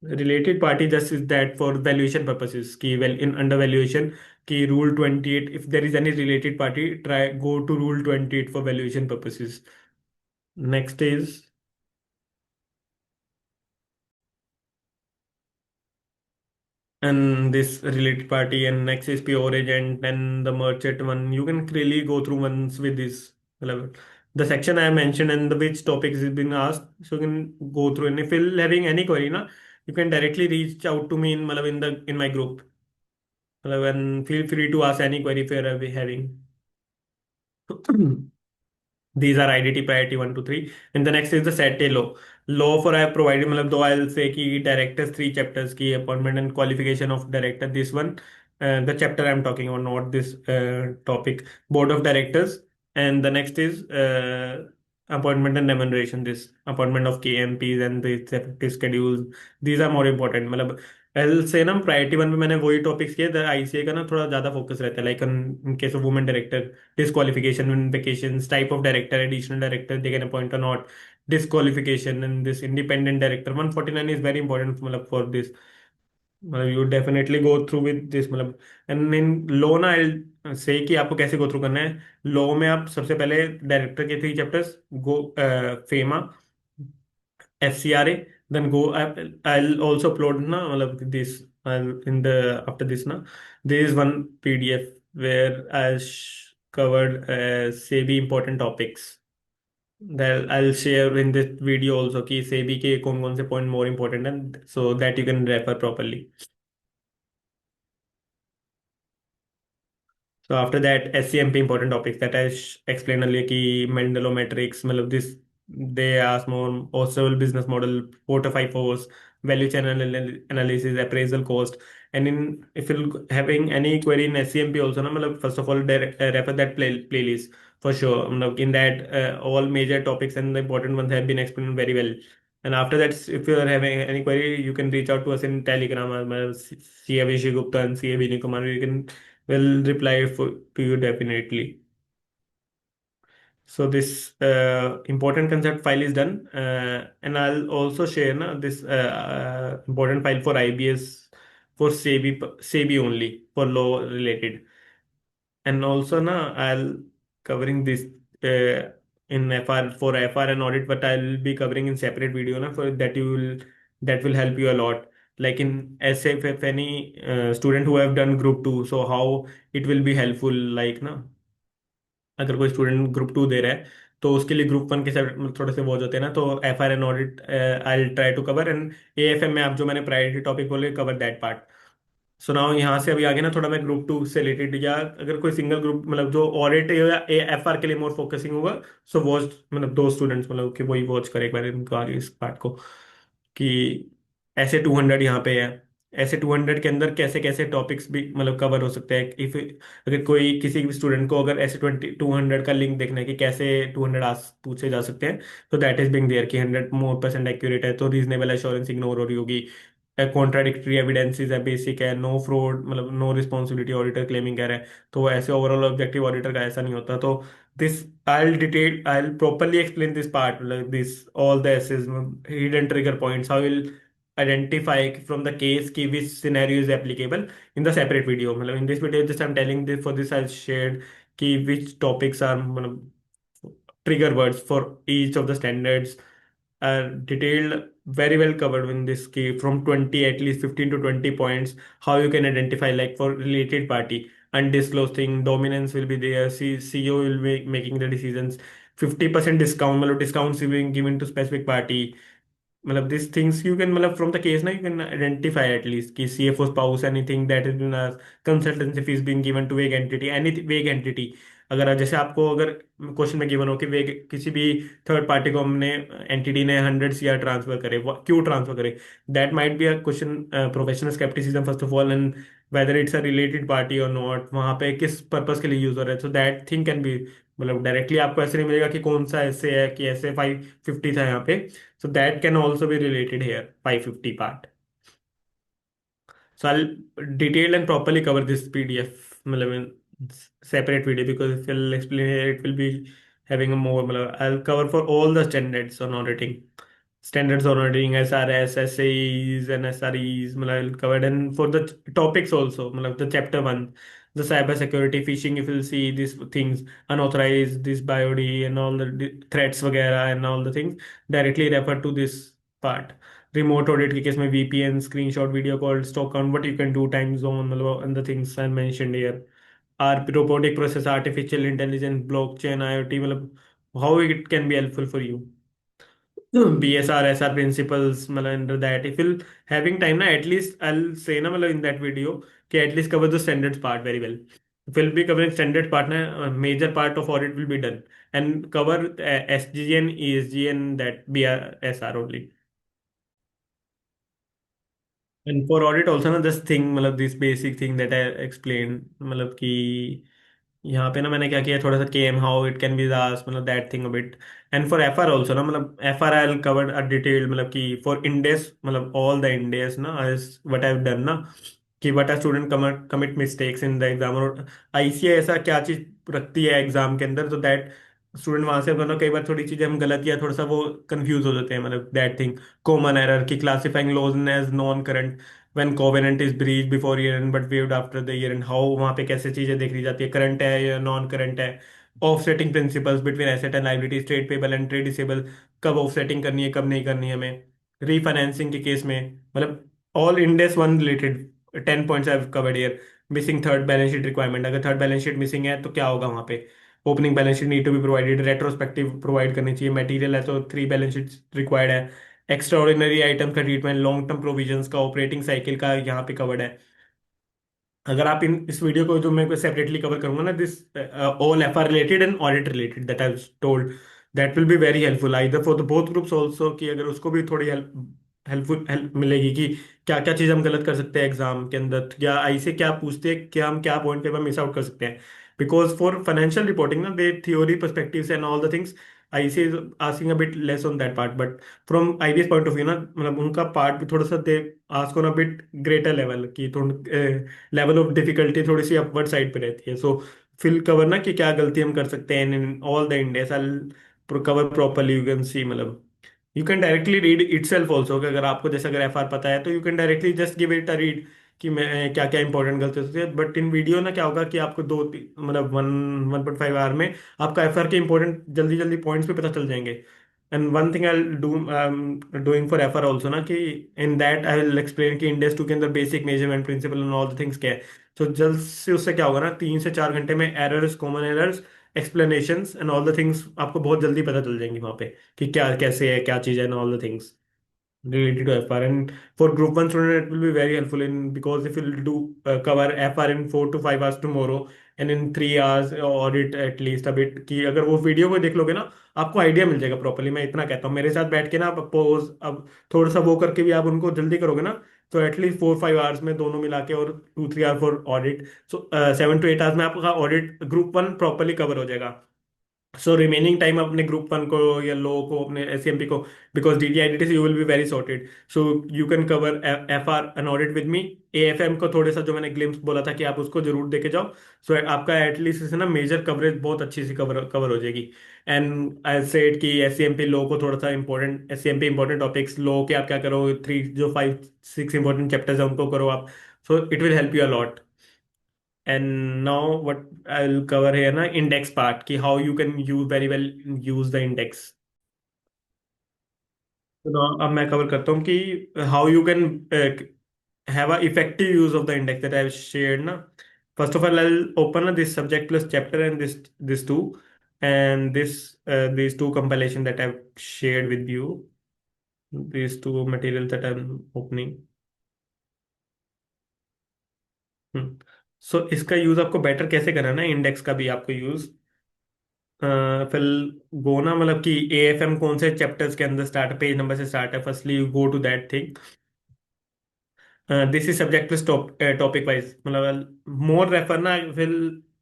related party, just is that for valuation purposes कि well in under valuation कि rule 28, if there is any related party try go to rule 28 for valuation purposes. Next is, and this related party, and next is pure agent and the merchant one. You can really go through once with this level. The section I mentioned and the which topics is being asked, so you can go through. And if you're having any query, na, you can directly reach out to me in matlab in my group. Matlab, and feel free to ask any query if you're having. These are IDT priority 1 to 3. And the next is the set a law. Law for I have provided, मतलब दो I'll say कि directors 3 chapters की appointment and qualification of director. This one, the chapter I'm talking about, not this topic. Board of directors. And the next is appointment and remuneration. This appointment of KMPs and the effective schedules. These are more important. मतलब L से ना priority one में मैंने वही topics किए, ICA का ना थोड़ा ज्यादा फोकस रहता है, like in case of women director, disqualification in vacations, type of director, additional director they can appoint or not, disqualification, and this independent director 149 is very important मतलब for this. You definitely go through with this मतलब। And in law ना I से कि आपको कैसे go through करना है। Law में आप सबसे पहले डायरेक्टर के 3 chapters go, FEMA, FCRA, then go I'll also upload na matlab this in the after this na there is one PDF where covered SEBI important topics that I'll share in this video also कि SEBI के कौन कौन से point more important and so that you can refer properly. So after that, SCMP important topics that I explained earlier कि Mendelometrics मतलब this they ask more also business model, 4 to 5 hours, value channel analysis, appraisal cost, and in if you're having any query in SCMP also ना मतलब first of all refer that playlist for sure मतलब in that all major topics and the important ones have been explained very well. And after that, if you are having any query, you can reach out to us in Telegram. CA Vijay Gupta and CA Vinay Kumar. You can will reply to you definitely. So this important concept file is done, and I'll also share na, this important file for IBS for SEBI only for law related, and also na I'll covering this in FR and audit, but I'll be covering in separate video na for that you will that will help you a lot. like in as if any student who have done group 2, so how it will be helpful, like ना, अगर कोई student group 2 दे रहा है तो उसके लिए group 1 के साथ थोड़े से वो होते हैं ना, तो F R N audit I try to cover, and A F M में आप जो मैंने प्रायोरिटी टॉपिक बोले कवर दैट पार्ट। सुनाओ यहाँ से अभी आगे ना थोड़ा मैं ग्रुप 2 से रिलेटेड, या अगर कोई सिंगल ग्रुप मतलब जो ऑडिट या एफ आर के लिए मोर फोकसिंग होगा, सो वॉच मतलब दो स्टूडेंट्स मतलब कि वही वॉच करे एक बार इनको आगे इस पार्ट को, कि ऐसे 200 यहाँ पे है, ऐसे 200 के अंदर कैसे कैसे टॉपिक्स भी मतलब कवर हो सकते हैं। इफ अगर कोई किसी भी स्टूडेंट को अगर ऐसे 200 का लिंक देखना है कि कैसे 200 आज पूछे जा सकते हैं, तो दैट इज बिंग देयर कि 100% एक्यूरेट है, तो रीजनेबल एश्योरेंस इग्नोर हो रही होगी, कॉन्ट्राडिक्टरी एविडेंसेस है, बेसिक है, नो फ्रॉड मतलब नो रिस्पॉन्सिबिलिटी ऑडिटर क्लेमिंग कह रहा है, तो ऐसे ओवरऑल ऑब्जेक्टिव ऑडिटर का ऐसा नहीं होता। तो this I'll properly explain this part, like this all the assessment hidden trigger points, how will identify from the case ki which scenario is applicable in the separate video, मतलब in this video just I'm telling this, for this I'll shared कि which topics are मतलब trigger words for each of the standards are detailed, very well covered in this key from 20 at least 15 to 20 points, how you can identify like for related party undisclosed thing, dominance will be there, CEO will be making the decisions, 50% discount मतलब discounts being given to specific party, मतलब these things you can मतलब from the case ना you can identify at least कि CFO spouse anything that has been as consultancy fees being given to vague entity, any vague entity, अगर जैसे आपको अगर question में given हो कि वेग किसी भी थर्ड पार्टी को हमने एंटिटी ने 100 CR ट्रांसफर करे, क्यों ट्रांसफर करे, that might be a question, professional scepticism first of all, and whether it's a related party और नॉट, वहां पे किस पर्पस के लिए यूज हो रहा है, so that thing can be मतलब डायरेक्टली आपको ऐसे नहीं मिलेगा कि कौन सा ऐसे है कि ऐसे 550 था यहाँ पे, so that can also be related here 550 part. So I'll detail and properly cover this PDF मतलब in separate video, because if I'll explain it, it will be having a more मतलब I'll cover for all the standards on auditing. Standards on auditing, SRS, SAEs and SREs मतलब I'll cover, and for the topics also मतलब the chapter 1, the cyber security, phishing, if you'll see these things, unauthorized, this BioD and all the threats वगैरह and all the things directly refer to this part. Remote audit के case में VPN, screenshot, video call, stock count, what you can do, time zone मतलब and the things I mentioned here are robotic process, artificial intelligence, blockchain, IoT मतलब how it can be helpful for you, BSR SR principles मतलब under that if you'll having time ना at least I'll say ना मतलब in that video कि at least cover the standards part very well. If we'll be covering standard part ना, major part of audit will be done, and cover SGN, ESG and that BRSR only. And for audit also ना this thing मतलब this basic thing that I explained मतलब कि यहाँ पे ना मैंने क्या किया थोड़ा सा केम हाउ इट कैन बी दास मतलब that thing bit, and for F R also ना मतलब F R I covered a detail मतलब कि फॉर इंडेस मतलब ऑल द इंडेस ना व्हाट आई हैव डन ना, कि what are student commit mistakes in the exam, और आईसीआई ऐसा क्या चीज रखती है एग्जाम के अंदर, तो दैट स्टूडेंट वहां से मतलब कई बार थोड़ी चीजें हम गलत या थोड़ा सा वो कंफ्यूज हो जाते हैं मतलब दैट थिंग, कॉमन एरर की classifying loans as non current when covenant is breach before year end but waived after the year end, how वहां पे कैसे चीजें देख ली जाती है, करंट है या नॉन करंट है, offsetting principles between asset and liability, trade payable and trade disable, कब ऑफसेटिंग करनी है कब नहीं करनी है हमें, रीफाइनेंसिंग के केस में मतलब all Ind AS one related 10 points I covered here. Missing third balance sheet requirement, अगर थर्ड बैलेंस शीट मिसिंग है तो क्या होगा वहां पे, opening balance sheet need to be provided, retrospective provide करनी चाहिए, मटेरियल है तो 3 बैलेंस शीट रिक्वायर्ड है, एक्स्ट्रा ऑर्डिनरी आइटम का ट्रीटमेंट, लॉन्ग टर्म प्रोविजंस का, ऑपरेटिंग साइकिल का यहाँ पे कवर्ड है। अगर आप इन इस वीडियो को जो मैं सेपरेटली कवर करूंगा ना, this all F R related and audit related that I told, that will be very helpful either for the both groups also, कि अगर उसको भी थोड़ी हेल्पफुल हेल्प मिलेगी कि क्या क्या चीज़ हम गलत कर सकते हैं एग्जाम के अंदर, या आई से क्या पूछते हैं, क्या हम क्या पॉइंट पेपर मिस आउट कर सकते हैं, बिकॉज फॉर फाइनेंशियल रिपोर्टिंग ना they theory perspectives and all the things, I see is asking a bit less on that part, but from IBS point of view ना मतलब उनका part भी थोड़ा सा they ask on a bit greater level की, थोड़ा level of difficulty थोड़ी सी upward side पे रहती है, सो फिल कवर ना कि क्या गलती हम कर सकते हैं in all the index I cover properly, you can see मतलब you can directly read itself also, कि अगर आपको जैसे अगर FR पता है तो you can directly just give it a read कि मैं क्या क्या इंपॉर्टेंट गलती होती है, बट इन वीडियो ना क्या होगा कि आपको मतलब 1.5 आवर में आपका FR के इंपॉर्टेंट जल्दी जल्दी पॉइंट्स भी पता चल जाएंगे, and one thing I do doing for FR also ना कि in that I will explain कि इंडेक्स टू के अंदर basic measurement principle and all the things क्या है। तो जल्द से उससे क्या होगा ना, 3 से 4 घंटे में errors, common errors, explanations and all the things आपको बहुत जल्दी पता चल जाएंगी वहाँ पे कि क्या कैसे है, क्या चीज़ है and all the things related to FR. And for group 1 student, it will be very helpful in, because if you'll do cover FR in 4 to 5 hours tomorrow and in 3 hours audit at least a bit, कि अगर वो video को देख लोगे ना, आपको idea मिल जाएगा properly. मैं इतना कहता हूँ, मेरे साथ बैठ के ना आप पोज अब थोड़ा सा वो करके भी आप उनको जल्दी करोगे ना, तो एटलीस्ट 4-5 आवर्स में दोनों मिला के, और 2-3 hour for audit, so 7 to 8 hours में आपका ऑडिट ग्रुप 1 प्रॉपरली कवर हो जाएगा। सो रिमेनिंग टाइम अपने ग्रुप 1 को या लो को, अपने एसएमपी को, because DT IDT you will be very sorted, so you can cover F R N audit with me. AFM को थोड़ा सा जो मैंने ग्लिम्स बोला था कि आप उसको जरूर देके जाओ, सो आपका एटलीस्ट इससे ना मेजर कवरेज बहुत अच्छी सी कवर कवर हो जाएगी। एंड आई सेड कि एससीएमपी लो को थोड़ा सा इंपॉर्टेंट, एससीएमपी इंपॉर्टेंट टॉपिक्स लो के आप क्या करो, 3 जो 5-6 इंपॉर्टेंट चैप्टर्स है उनको करो आप, सो it will help you allot. And now what I'll cover here na, index part, ki how you can use very well use the index. तो now अब मैं कवर करता हूँ कि how you can have a effective use of the index that I've shared na. First of all, I'll open this subject plus chapter and this two, and these two compilation that I've shared with you, these two materials that I'm opening. सो इसका use आपको better कैसे करना है, index का भी आपको use, फिर गो ना, मतलब कि एएफएम कौन से चैप्टर्स के अंदर स्टार्ट, पेज नंबर से स्टार्ट है, firstly you go to that thing. This is subject plus topic wise, मतलब मोर रेफर ना, फिर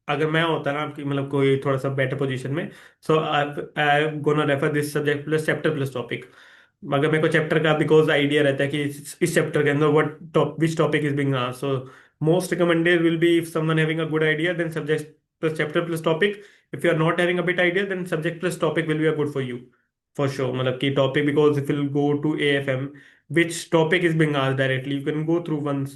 अगर मैं होता ना आपकी, मतलब कोई थोड़ा सा बेटर पोजीशन में, so I gonna refer this subject plus chapter plus topic. अगर मेरे को चैप्टर का बिकॉज आइडिया रहता है कि इस चैप्टर के अंदर what top which topic is being asked, so most recommended will be if someone having a good idea then subject plus chapter plus topic. If you are not having a bit idea, then subject plus topic will be a good for you for sure, मतलब कि topic, because if you go to AFM, which topic is being asked directly, you can go through once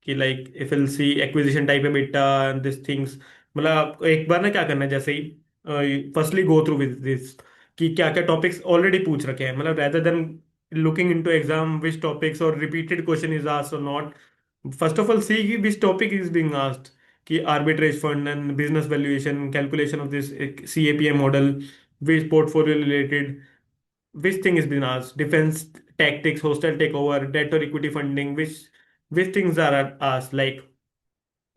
कि like if you'll see acquisition type of beta and these things, मतलब आपको एक बार ना क्या करना है, जैसे ही firstly go through with this कि क्या क्या टॉपिक्स ऑलरेडी पूछ रखे हैं, मतलब rather than looking into exam which topics or repeated question is asked or not, first of all see कि which topic is being asked, कि arbitrage fund and business valuation, calculation of this CAPM model, which portfolio related, which thing is being asked, defense tactics, hostile takeover, debt or equity funding, which things are asked, like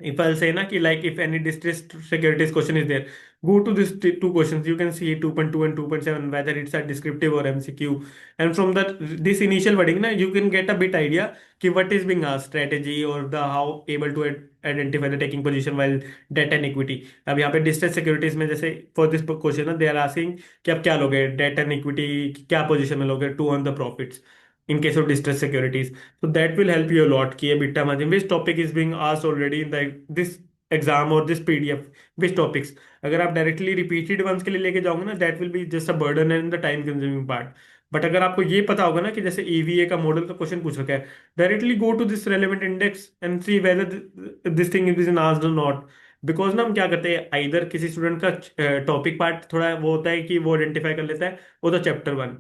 if I'll say na ki, like if any distressed securities question is there, go to these two questions. You can see 2.2 and 2.7 whether it's a descriptive or MCQ. And from that this initial wording na, you can get a bit idea ki what is being asked, strategy or the how able to identify the taking position while debt and equity. अब यहाँ पे distressed securities में जैसे for this question ना, they are asking कि आप क्या लोगे, debt and equity क्या position में लोगे to earn the profits in case of distressed securities. So that will help you a lot कि ये बिट्टा margin which topic is being asked already in the this exam or this PDF, which topics. अगर आप directly repeated once के लिए लेके जाओगे ना, that will be just a burden and the time consuming part. But अगर आपको ये पता होगा ना कि जैसे ईवीए का मॉडल का क्वेश्चन पूछ रखा है, directly go to this relevant index and see whether this thing is in asked और नॉट। बिकॉज ना हम क्या करते हैं, आइदर किसी स्टूडेंट का टॉपिक पार्ट थोड़ा वो होता है कि वो आइडेंटिफाई कर लेता है वो तो चैप्टर 1,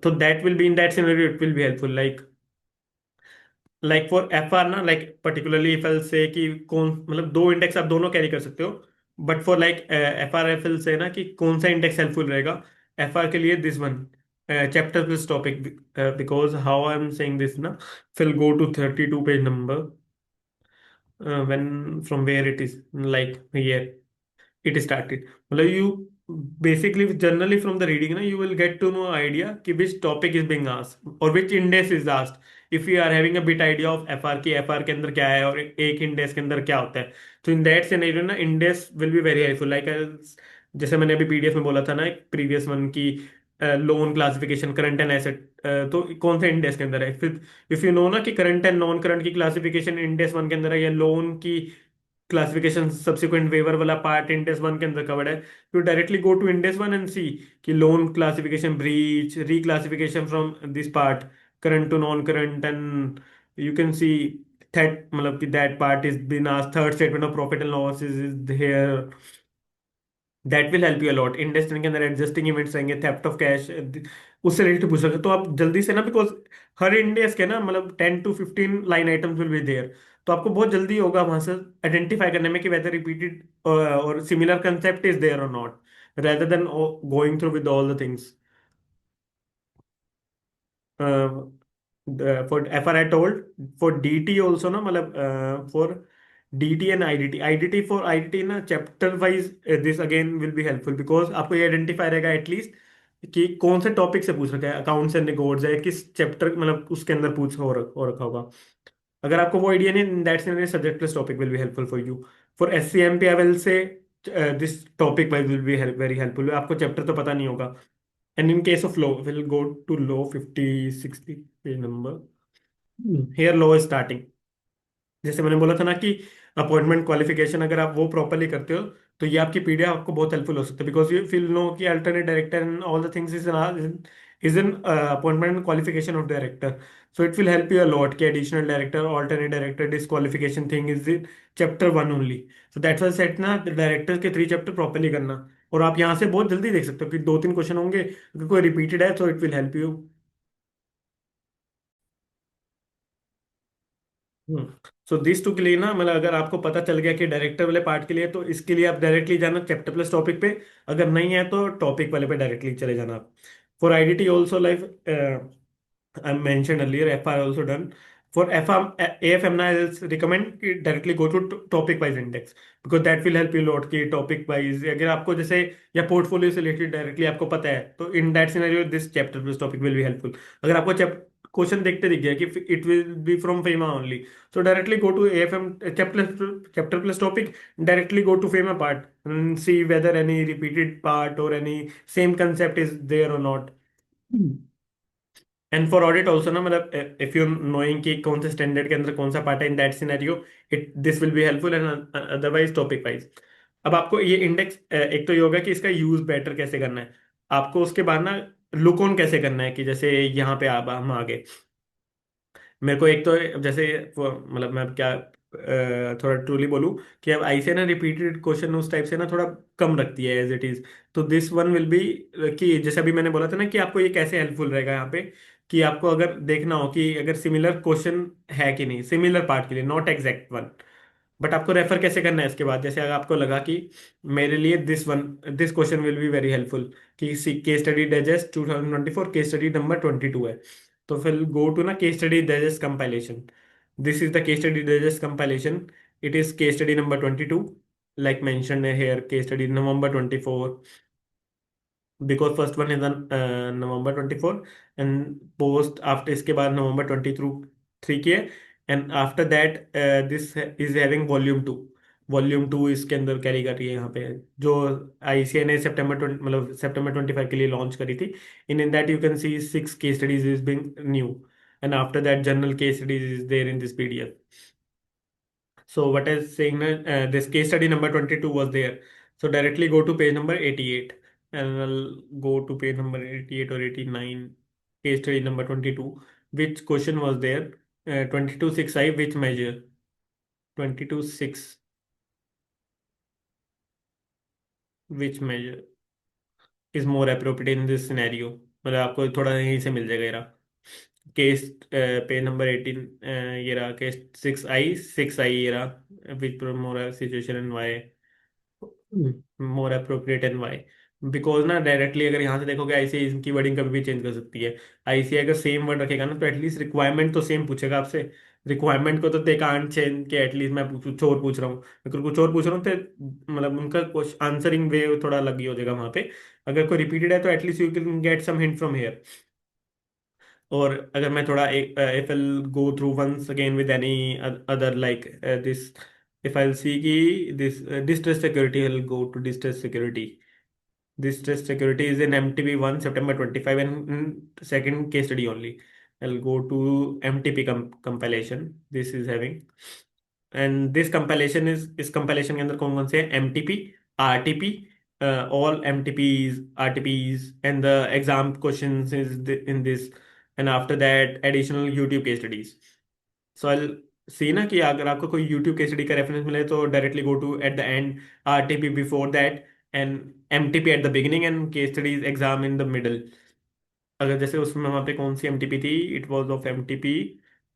तो that will be in that scenario it will be helpful, like for F R ना, लाइक पर्टिकुलरली इफ एल से कि कौन, मतलब दो इंडेक्स आप दोनों कैरी कर सकते हो, but for like F R F L से ना कि कौन सा इंडेक्स हेल्पफुल रहेगा एफ आर के लिए, this one chapter this topic, because how I am saying this ना, fill go to 32 page number, when from where it is, like here it started, मतलब you basically generally from the reading ना you will get to know idea कि which topic is being asked or which index is asked, if you are having a bit idea of FR की FR के अंदर क्या है और एक index के अंदर क्या होता है, तो in that scenario ना index will be very helpful, like जैसे मैंने अभी पीडीएफ में बोला था ना एक प्रीवियस वन की loan classification current and asset, तो कौन से इंडेक्स के अंदर है, फिर इफ यू नो ना कि करंट एंड नॉन करंट की क्लासिफिकेशन इंडेक्स 1 के अंदर है, या लोन की क्लासिफिकेशन सब्सिक्वेंट वेवर वाला पार्ट इंडेक्स 1 के अंदर कवर्ड है, you directly go to index 1 and see कि loan classification breach reclassification from this part current to non current, and you can see that, मतलब कि that part is been asked, third statement of profit and loss is here, that will help you allot. Industry के अंदर adjusting events रहेंगे, theft of cash, उससे related पूछ सकते हो। तो आप जल्दी से ना, बिकॉज हर इंडेक्स के ना मतलब 10 to 15 line items will be there. तो आपको बहुत जल्दी होगा वहां से आइडेंटिफाई करने में कि वेदर रिपीटेड और सिमिलर कंसेप्ट इज देयर और not, rather than going through with all the things. For FR I told, for DT also ना मतलब for DT and IDT, IDT for IDT ना chapter wise this again will be helpful because आपको ये identify रहेगा at least कि कौन से topic से पूछ रखा है, अकाउंट्स एंड रिकॉर्ड्स है, किस चैप्टर मतलब उसके अंदर पूछ हो रखा होगा। अगर आपको वो आइडिया नहीं, that's subject less topic will be helpful for you. For S C M P I will say this topic wise will be very helpful. आपको चैप्टर तो पता नहीं होगा। And in case of law, we'll go to law 50, 60 page number. Here law is starting. जैसे मैंने बोला था ना कि अपॉइंटमेंट क्वालिफिकेशन अगर आप वो प्रॉपरली करते हो तो ये आपकी पीडीएफ आपको बहुत हेल्पफुल हो सकती है, बिकॉज यू फील नो कि alternate director and all the things is an appointment qualification of director. So it will help you a lot कि additional director, alternate director, disqualification thing is chapter 1 only. So that's why set ना director के 3 chapter properly करना। और आप यहाँ से बहुत जल्दी देख सकते हो कि 2-3 क्वेश्चन होंगे, अगर कोई रिपीटेड है तो it will help you. So this two के लिए ना मतलब अगर आपको पता चल गया कि डायरेक्टर वाले पार्ट के लिए, तो इसके लिए आप डायरेक्टली जाना चैप्टर प्लस टॉपिक पे। अगर नहीं है तो टॉपिक वाले पे डायरेक्टली चले जाना आप। For IDT also like I mentioned earlier, FR also done. For FM, AFM, I'll recommend कि directly go to topic wise index because that will help you a lot कि topic wise अगर आपको जैसे या portfolio से related directly आपको पता है तो in that scenario this chapter plus topic will be helpful। अगर आपको क्वेश्चन देखते दिख गया कि it will be from FEMA only, so directly go to AFM chapter plus topic, directly go to FEMA part and see whether any repeated part or any same concept is there or not। And for audit also ना मतलब if you knowing कि कौन से standard के अंदर कौन सा part है इन that scenario, it this will be helpful and otherwise topic wise. अब आपको ये इंडेक्स एक तो ये होगा कि इसका यूज बेटर कैसे करना है, आपको उसके बाद ना लुक ऑन कैसे करना है कि जैसे यहाँ पे आप हम आगे मेरे को एक तो जैसे मतलब मैं क्या थोड़ा ट्रूली बोलूँ कि अब ऐसे ना रिपीटेड क्वेश्चन उस टाइप से ना थोड़ा कम रखती है एज इट इज। तो दिस वन विल बी कि जैसे अभी मैंने बोला था ना कि आपको ये कैसे हेल्पफुल रहेगा यहाँ पे कि आपको अगर देखना हो कि अगर सिमिलर क्वेश्चन है कि नहीं सिमिलर पार्ट के लिए, नॉट एग्जैक्ट वन, बट आपको रेफर कैसे करना है इसके बाद। जैसे अगर आपको लगा कि मेरे लिए this question will be very helpful कि case study digest 2024 case study number 22 है, तो फिर गो टू ना case study digest compilation. This is the case study digest compilation. It is case study number 22, like mentioned here, case study November 24, because first one is on November 24 and post after इसके बाद November 20 through 3 की है। And after that this is having volume 2। Volume 2 इसके अंदर carry कर रही है यहाँ पे, जो आईसीए ने सितंबर 20 मतलब सितंबर 25 के लिए लॉन्च करी थी। In that you can see 6 case studies is being new and after that general case studies is there in this PDF. So what is saying that this case study number 22 was there. So directly go to page number 88 and I'll go to page number 88 or 89, case study number 22. Which question was there? 22.6i, which measure? 22.6, which measure is more appropriate in this scenario? मतलब आपको थोड़ा यहीं से मिल जाएगा ये case page number 18 ये रहा case 6i ये रहा which more situation and why more appropriate and why. Because ना डायरेक्टली अगर यहाँ से देखोगे आईसीआई इनकी वर्डिंग कभी भी चेंज कर सकती है। आईसीआई अगर सेम वर्ड रखेगा ना तो एटलीस्ट रिक्वायरमेंट तो सेम पूछेगा आपसे। रिक्वायरमेंट को तो दे कांट चेंज के एटलीस्ट मैं कुछ और पूछ रहा हूँ, अगर कुछ और पूछ रहा हूँ तो मतलब उनका आंसरिंग वे थोड़ा अलग ही हो जाएगा वहाँ पे। अगर कोई रिपीटेड है तो at least you can get some hint from here. और अगर मैं थोड़ा एक if I go through once again with any other like this, if I'll see ki this distress security, I'll go to distress security. Distress security is in MTP 1 September 25 and second case study only. I'll go to MTP compilation. This is having and this compilation is compilation के अंदर कौन कौन से हैं? MTP, RTP, all MTPs, RTPs and the exam questions is in this, and after that additional YouTube case studies. सो आई सी ना कि अगर आपको कोई यूट्यूब केस स्टडी का रेफरेंस मिले तो directly go to at the end RTP before that and MTP at the beginning and case studies exam in the middle. अगर जैसे उसमें वहाँ पे कौन सी एमटीपी थी, it was of MTP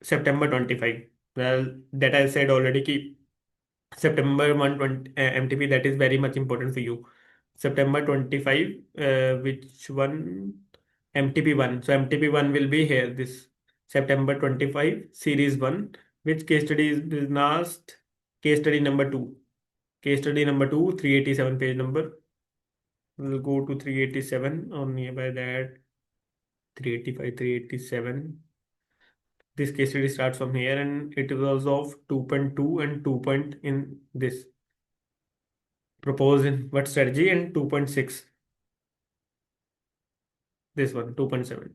September 25। Well that I said already कि September 1 20 MTP that is very much important for you. September 25, which one? MTP 1. So MTP 1 will be here. This September 25 series 1. Which case study is the last? Case study number 2. Case study number 2, 387 page number. We'll go to 387 or nearby that. 385, 387. This case study starts from here and it was of 2.2 and 2 point in this. Propose in what strategy, and 2.6, this one 2.7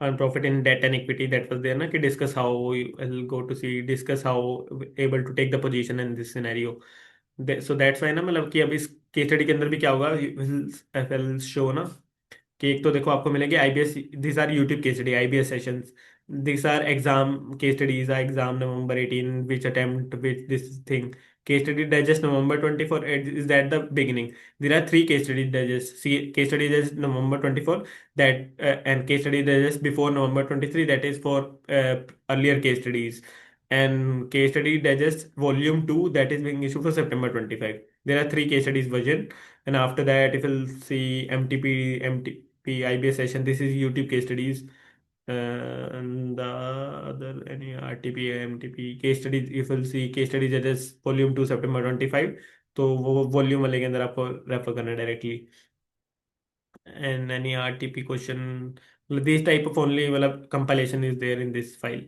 on profit in debt and equity, that was there na ki discuss how we will go to see, discuss how able to take the position in this scenario. So that's why ना मतलब कि अब इस case study के अंदर भी क्या होगा, विल शो ना कि एक तो देखो आपको मिलेंगे IBS, this are YouTube case study IBS sessions, this are exam case studies, are exam November 18 which attempt with this thing. Case study digest November 24, is that the beginning. There are three case study digest. See, case study digest November 24, that and case study digest before November 23, that is for earlier case studies, and case study digest volume 2, that is being issued for September 25. There are three case studies version. And after that, if you'll see MTP IBS session, this is YouTube case studies. And the other any RTP MTP case studies, if you'll see case studies that is volume 2 September 25, तो वो volume वाले के अंदर आपको refer करना directly. And any RTP question, this type of only मतलब compilation is there in this file.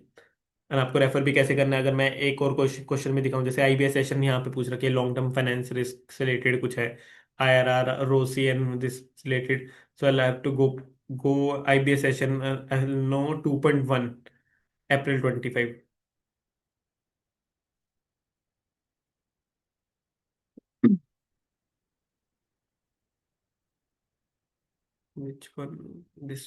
और आपको रेफर भी कैसे करना है, अगर मैं एक और क्वेश्चन में दिखाऊं, जैसे आईबीएस सेशन यहाँ पे पूछ रखी है, लॉन्ग टर्म फाइनेंस रिस्क से रिलेटेड कुछ है, IRR ROCE and this related. So I have to go IBS session, I will know 2.1 April 25। which one this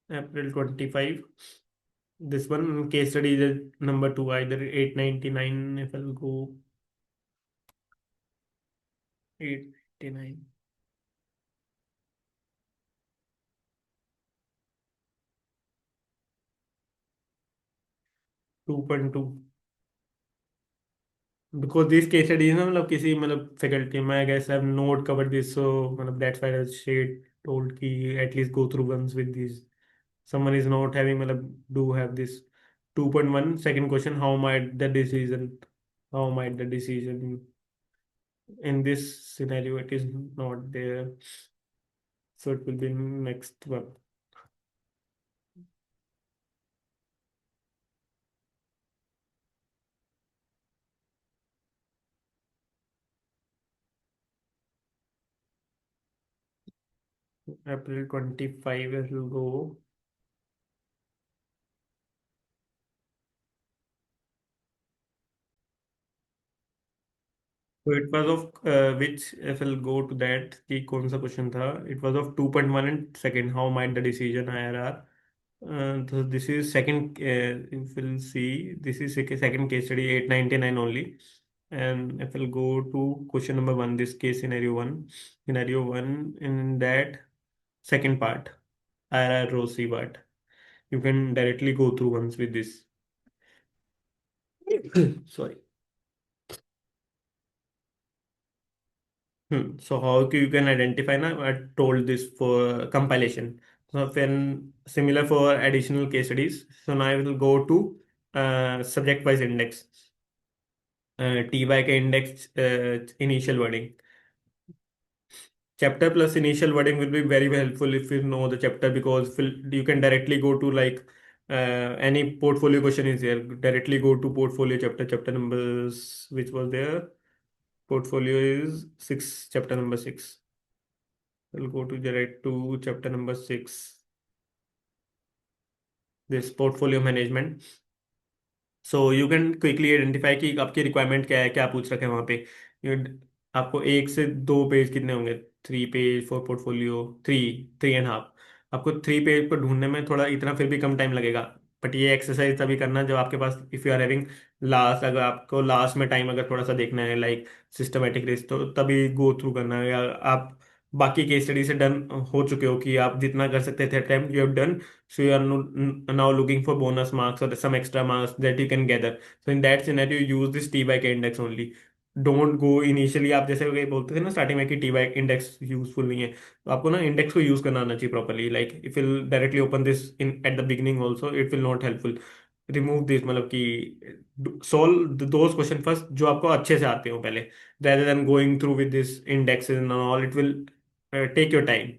April 25, this one case study is number 2, either 899, if I'll go 899, 2.2। Because this case study ना मतलब किसी मतलब faculty में I guess have not covered this, so मतलब that's why I shed told कि at least go through once with this, someone is not having मतलब do have this 2.1 second question, how might the decision in this scenario it is not there, so it will be next one. April 25 it will go. So it was of which, if I'll go to that कि कौन सा question था, it was of 2.1 and second, how might the decision IRR. So this is second, if we'll see, this is second case study 899 only. And if we'll go to question number 1, this case scenario 1 in that second part, IRR row C part, you can directly go through once with this. Sorry. So how you can identify now? I told this for compilation. So when similar for additional case studies. So now I will go to subject wise index. T by K index, initial wording. Chapter plus initial wording will be very helpful if you know the chapter, because you can directly go to like any portfolio question is there. Directly go to portfolio chapter numbers which was there. Portfolio is 6, chapter number 6. We'll go to direct to chapter number 6, this portfolio management. So you can quickly identify कि आपकी requirement क्या है, क्या पूछ रखे हैं वहाँ पे। You- आपको 1 से 2 पेज कितने होंगे, 3 पेज फॉर पोर्टफोलियो, 3, 3.5। आपको 3 पेज पर ढूंढने में थोड़ा इतना फिर भी कम टाइम लगेगा, बट ये एक्सरसाइज तभी करना जब आपके पास, if you are having last, अगर आपको लास्ट में टाइम अगर थोड़ा सा देखना है लाइक सिस्टमेटिक रिस्क, तो तभी गो थ्रू करना है। या आप बाकी केस स्टडी से डन हो चुके हो कि आप जितना कर सकते थे attempt you have done, so you are now looking for bonus marks और some extra marks that you can gather. So in that scenario use this T by K index only. Don't go initially, आप जैसे वो बोलते थे ना starting में कि T by index useful नहीं है, तो आपको ना इंडेक्स को यूज करना आना चाहिए properly. Like if will directly open this in eight the beginning also it will not helpful. Remove this, मतलब कि सॉल्व दोज क्वेश्चन फर्स्ट जो आपको अच्छे से आते हो पहले, rather than going through with this indexes and all, it will take your time.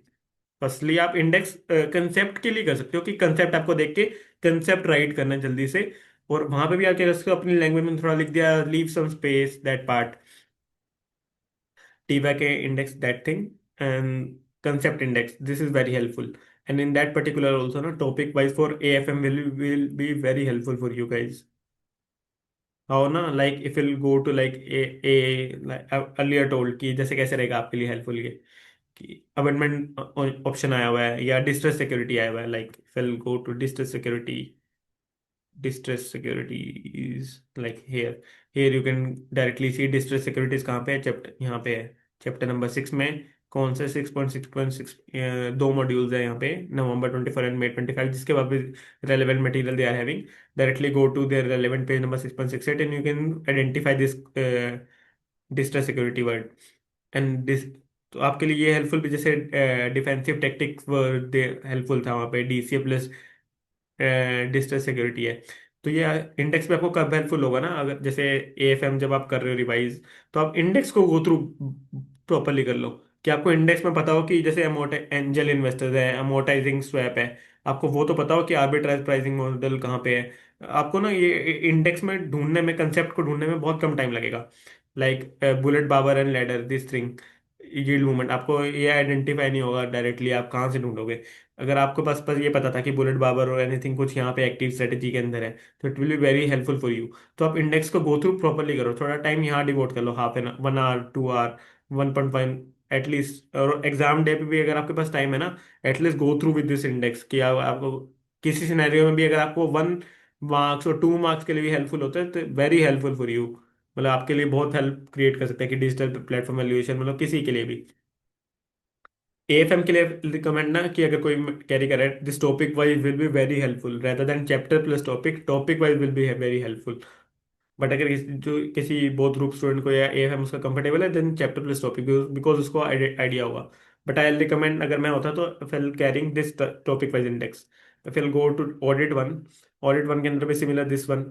Firstly आप इंडेक्स कंसेप्ट के लिए कर सकते हो कि कंसेप्ट आपको देख के कंसेप्ट राइट करना है जल्दी से, और वहां पे भी आप क्या कर सकते हो अपनी लैंग्वेज में थोड़ा लिख दिया, leave some space that part, T back index that thing, and concept index, this is very helpful. And in that particular also na topic wise for AFM will be very helpful for you guys. how ना like if you'll go to like a like earlier told कि जैसे कैसे रहेगा आपके लिए helpful ये कि abandonment option आया हुआ है या डिस्ट्रेस सिक्योरिटी आया हुआ है, like if will go to distress security, distress securities like here you can directly see distress securities कहाँ पे है, चैप्टर यहाँ पे है, चैप्टर नंबर 6 में कौन से 6.6.6 दो मॉड्यूल्स है यहाँ पे, November 24 एंड May 25, जिसके बाद भी relevant material they are having, directly go to their relevant page number 6.68 and you can identify this distress security word and this। तो आपके लिए ये हेल्पफुल भी, जैसे डिफेंसिव टेक्टिक्स वर्ड हेल्पफुल था वहाँ पे, DCA प्लस डिस्टेंस सिक्योरिटी है। तो ये इंडेक्स पे आपको कब हेल्पफुल होगा ना, अगर जैसे एएफएम जब आप कर रहे हो रिवाइज, तो आप इंडेक्स को गो थ्रू प्रॉपरली कर लो, कि आपको इंडेक्स में पता हो कि जैसे एंजल इन्वेस्टर्स है, अमोर्टाइजिंग स्वैप है, आपको वो तो पता हो कि आर्बिट्राज प्राइसिंग मॉडल कहाँ पे है। आपको ना ये इंडेक्स में ढूंढने में, कंसेप्ट को ढूंढने में बहुत कम टाइम लगेगा, like bullet barbell and ladder this thing, yield movement, आपको ये आइडेंटिफाई नहीं होगा डायरेक्टली, आप कहाँ से ढूंढोगे। अगर आपको बस बस ये पता था कि बुलेट बाबर और एनीथिंग कुछ यहाँ पे एक्टिव स्ट्रेटेजी के अंदर है, तो it will be very helpful for you. तो आप इंडेक्स को गो थ्रू प्रॉपरली करो, थोड़ा टाइम यहाँ डिवोट कर लो, half an 1 hour 2 hour 1.5 at least, और एग्जाम डे पे भी अगर आपके पास टाइम है ना, at least go through with this index, कि आपको किसी सिनेरियो में भी अगर आपको 1 मार्क्स और 2 मार्क्स के लिए भी हेल्पफुल होता है तो वेरी हेल्पफुल फॉर यू, मतलब आपके लिए बहुत हेल्प क्रिएट कर सकते हैं कि डिजिटल प्लेटफॉर्म वैल्यूएशन, मतलब किसी के लिए भी। एएफएम के लिए रिकमेंड ना कि अगर कोई कैरी करे, this topic wise will be very helpful rather than chapter plus topic, topic wise will be very helpful. But अगर जो किसी बोथ ग्रुप स्टूडेंट को या एएफएम उसका कंफर्टेबल है, then chapter plus topic, because उसको आइडिया होगा। बट आई रिकमेंड, अगर मैं होता तो fill carrying this topic wise index, fill go to audit 1, audit 1 के अंदर भी सिमिलर दिस वन,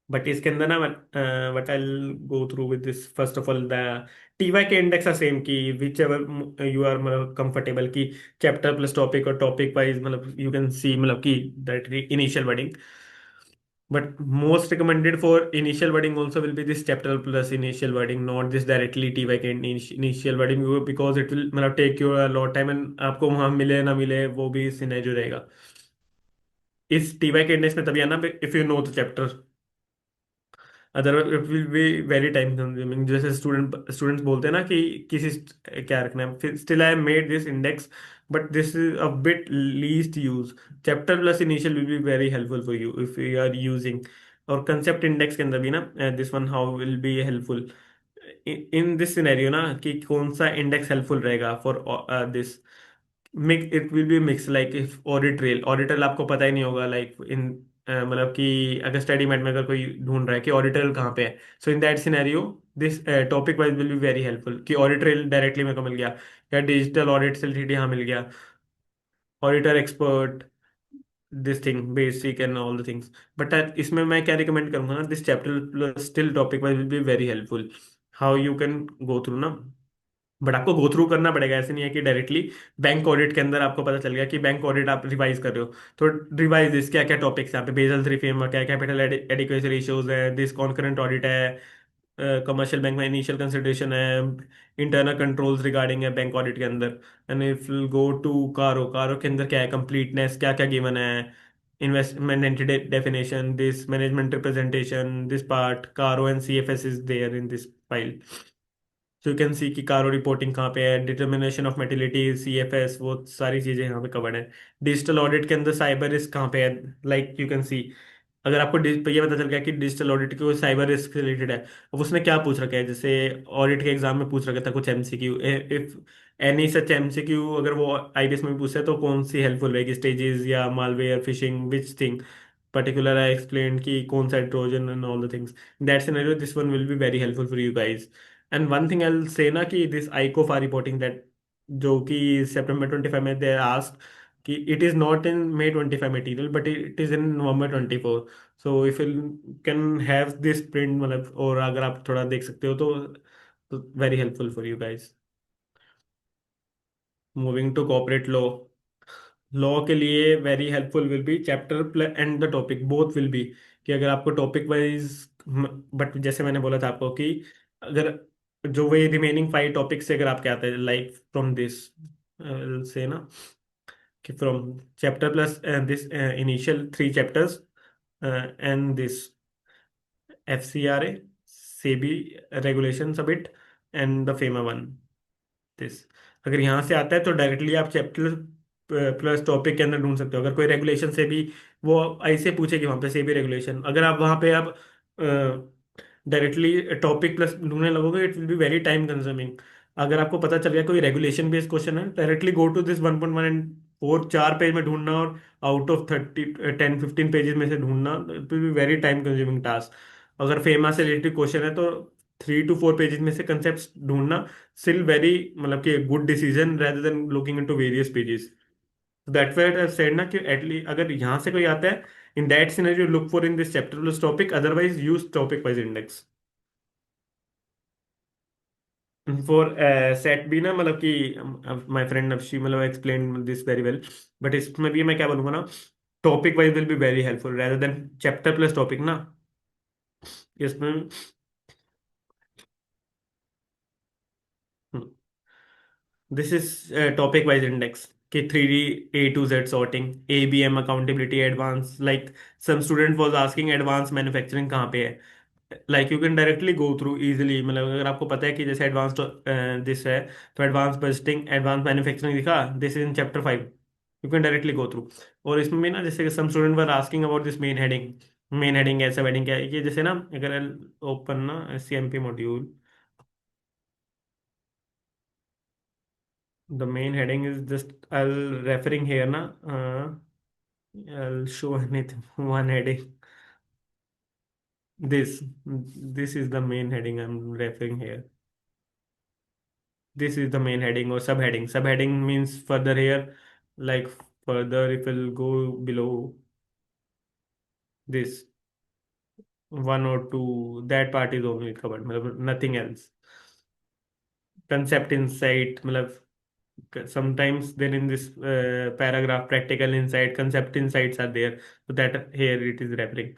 बट इसके अंदर ना but I go through with this first of all the TY K index are same, कि विच एवर यू आर मतलब comfortable, की chapter plus topic और टॉपिक वाइज, मतलब यू कैन सी मतलब कि that initial wording, but most recommended for initial wording also will be this chapter plus initial wording, not this directly TY K initial wording, because it will मतलब take you lot time and आपको वहां मिले ना मिले वो भी scenario रहेगा। इस टीवाई के इंडेक्स में तभी आना if you know the chapter, otherwise it will be very time consuming. जैसे स्टूडेंट्स बोलते हैं ना कि किसी क्या रखना है, फिर still I made this index, but this is a bit least use, chapter plus initial will be very helpful for you if you are using. और कंसेप्ट इंडेक्स के अंदर भी ना this one how will be helpful in this scenario ना, कि कौन सा index helpful रहेगा for this mix, it will B mix, like if audit rail आपको पता ही नहीं होगा, लाइक इन मतलब कि अगर स्टडी मेट में अगर कोई ढूंढ रहा है कि ऑडिट रेल कहाँ पे है, so in that scenario this topic wise will be very helpful, कि ऑडिट रेल डायरेक्टली मेरे को मिल गया, या डिजिटल ऑडिट एलटीडी यहाँ मिल गया, auditor expert, this thing basic and all the things. But इसमें मैं क्या रिकमेंड करूंगा ना, this chapter plus still topic wise will be very helpful, how you can go through ना। बट आपको गो थ्रू करना पड़ेगा, ऐसे नहीं है कि डायरेक्टली बैंक ऑडिट के अंदर आपको पता चल गया कि बैंक ऑडिट आप रिवाइज कर रहे हो, तो रिवाइज दिस क्या क्या टॉपिक्स यहाँ पे, बेसल 3 फ्रेमवर्क है, कैपिटल एडिक्वेसी रेशियोज है, दिस कॉन्करेंट ऑडिट है, कमर्शियल बैंक में इनिशियल कंसिडरेशन है, इंटरनल कंट्रोल्स रिगार्डिंग है बैंक ऑडिट के अंदर। एंड इफ गो टू कारो, कारो के अंदर क्या है, कंप्लीटनेस क्या क्या गिवन है, investment entity definition, this management representation, this part CARO and CFS is there in this file. So you can see कि कारो रिपोर्टिंग कहाँ पे है, डिटर्मिनेशन ऑफ मेटिलिटी, CFS, वो सारी चीज़ें यहाँ पे कवर्ड है। डिजिटल ऑडिट के अंदर साइबर रिस्क कहाँ पे है, लाइक यू कैन सी। अगर आपको ये पता चल गया कि डिजिटल ऑडिट की साइबर रिस्क से रिलेटेड है, अब उसने क्या पूछ रखा है, जैसे ऑडिट के एग्जाम में पूछ रखा था कुछ MCQ, if any such MCQ अगर वो IBS में भी पूछता है तो कौन सी हेल्पफुल रहेगी, स्टेजेस या malware, fishing, which thing particular I explained कि कौन सा Trojan and all the things. In that scenario, this one will be very helpful for you guys. And one thing I'll say ना कि this ICOFA reporting that जो कि September 25 में they asked कि it is not in May 25 material but it is in November 24. So if you can have this print मतलब, और अगर आप थोड़ा देख सकते हो तो very helpful for you guys. Moving to corporate law. Law के लिए very helpful will be chapter and the topic both will be, कि अगर आपको टॉपिक वाइज, बट जैसे मैंने बोला था आपको कि अगर जो वे रिमेनिंग 5 टॉपिक से अगर आपके आते हैं लाइक फ्रॉम दिस से ना, कि from chapter plus this initial 3 chapters and this FCRA, SEBI regulation submit and the FEMA one, this अगर यहाँ से आता है तो डायरेक्टली आप चैप्टर प्लस टॉपिक के अंदर ढूंढ सकते हो। अगर कोई रेगुलेशन से भी वो ऐसे पूछेगी वहाँ पे से भी रेगुलेशन, अगर आप वहाँ पे आप डायरेक्टली टॉपिक प्लस ढूंढने लगोगे it will be very time consuming. अगर आपको पता चल गया कोई रेगुलेशन बेस्ड क्वेश्चन है, directly go to this 1.1 and 4 4 page में ढूंढना और आउट ऑफ 10 15 पेजेस में से ढूंढना, it will be very time consuming task. अगर फेमा से रिलेटेड क्वेश्चन है तो 3 to 4 पेजेस में से कंसेप्ट ढूंढना still very मतलब कि good decision rather than looking into various pages. So that's why I said ना कि एटलीस्ट अगर यहाँ से कोई आता है in that scenario look for in this chapter plus topic, otherwise use topic wise index. For set भी ना मतलब कि my friend Nafshi मतलब explained this very well, but इसमें भी मैं क्या बोलूँगा ना, topic wise will be very helpful rather than chapter plus topic ना, इसमें this is topic wise index कि 3D A to Z sorting, ABM accountability advance, like some student was asking advance manufacturing कहाँ पे है, like you can directly go through easily, मतलब अगर आपको पता है कि जैसे एडवांस दिस है तो एडवांस बजटिंग एडवांस मैन्युफैक्चरिंग लिखा, this is in chapter 5, you can directly go through. और इसमें भी ना जैसे some student were asking about this main heading है, सब हेडिंग क्या है, ये जैसे ना अगर ओपन ना CMP module, the main heading is just I'll referring here na, I'll show anything one heading, this is the main heading I'm referring here, this is the main heading or subheading means further here, like further if we'll go below this 1 or 2, that part is only covered, मतलब nothing else. Concept insight मतलब sometimes then in this paragraph practical insight, concept insights are there, so that here it is referring.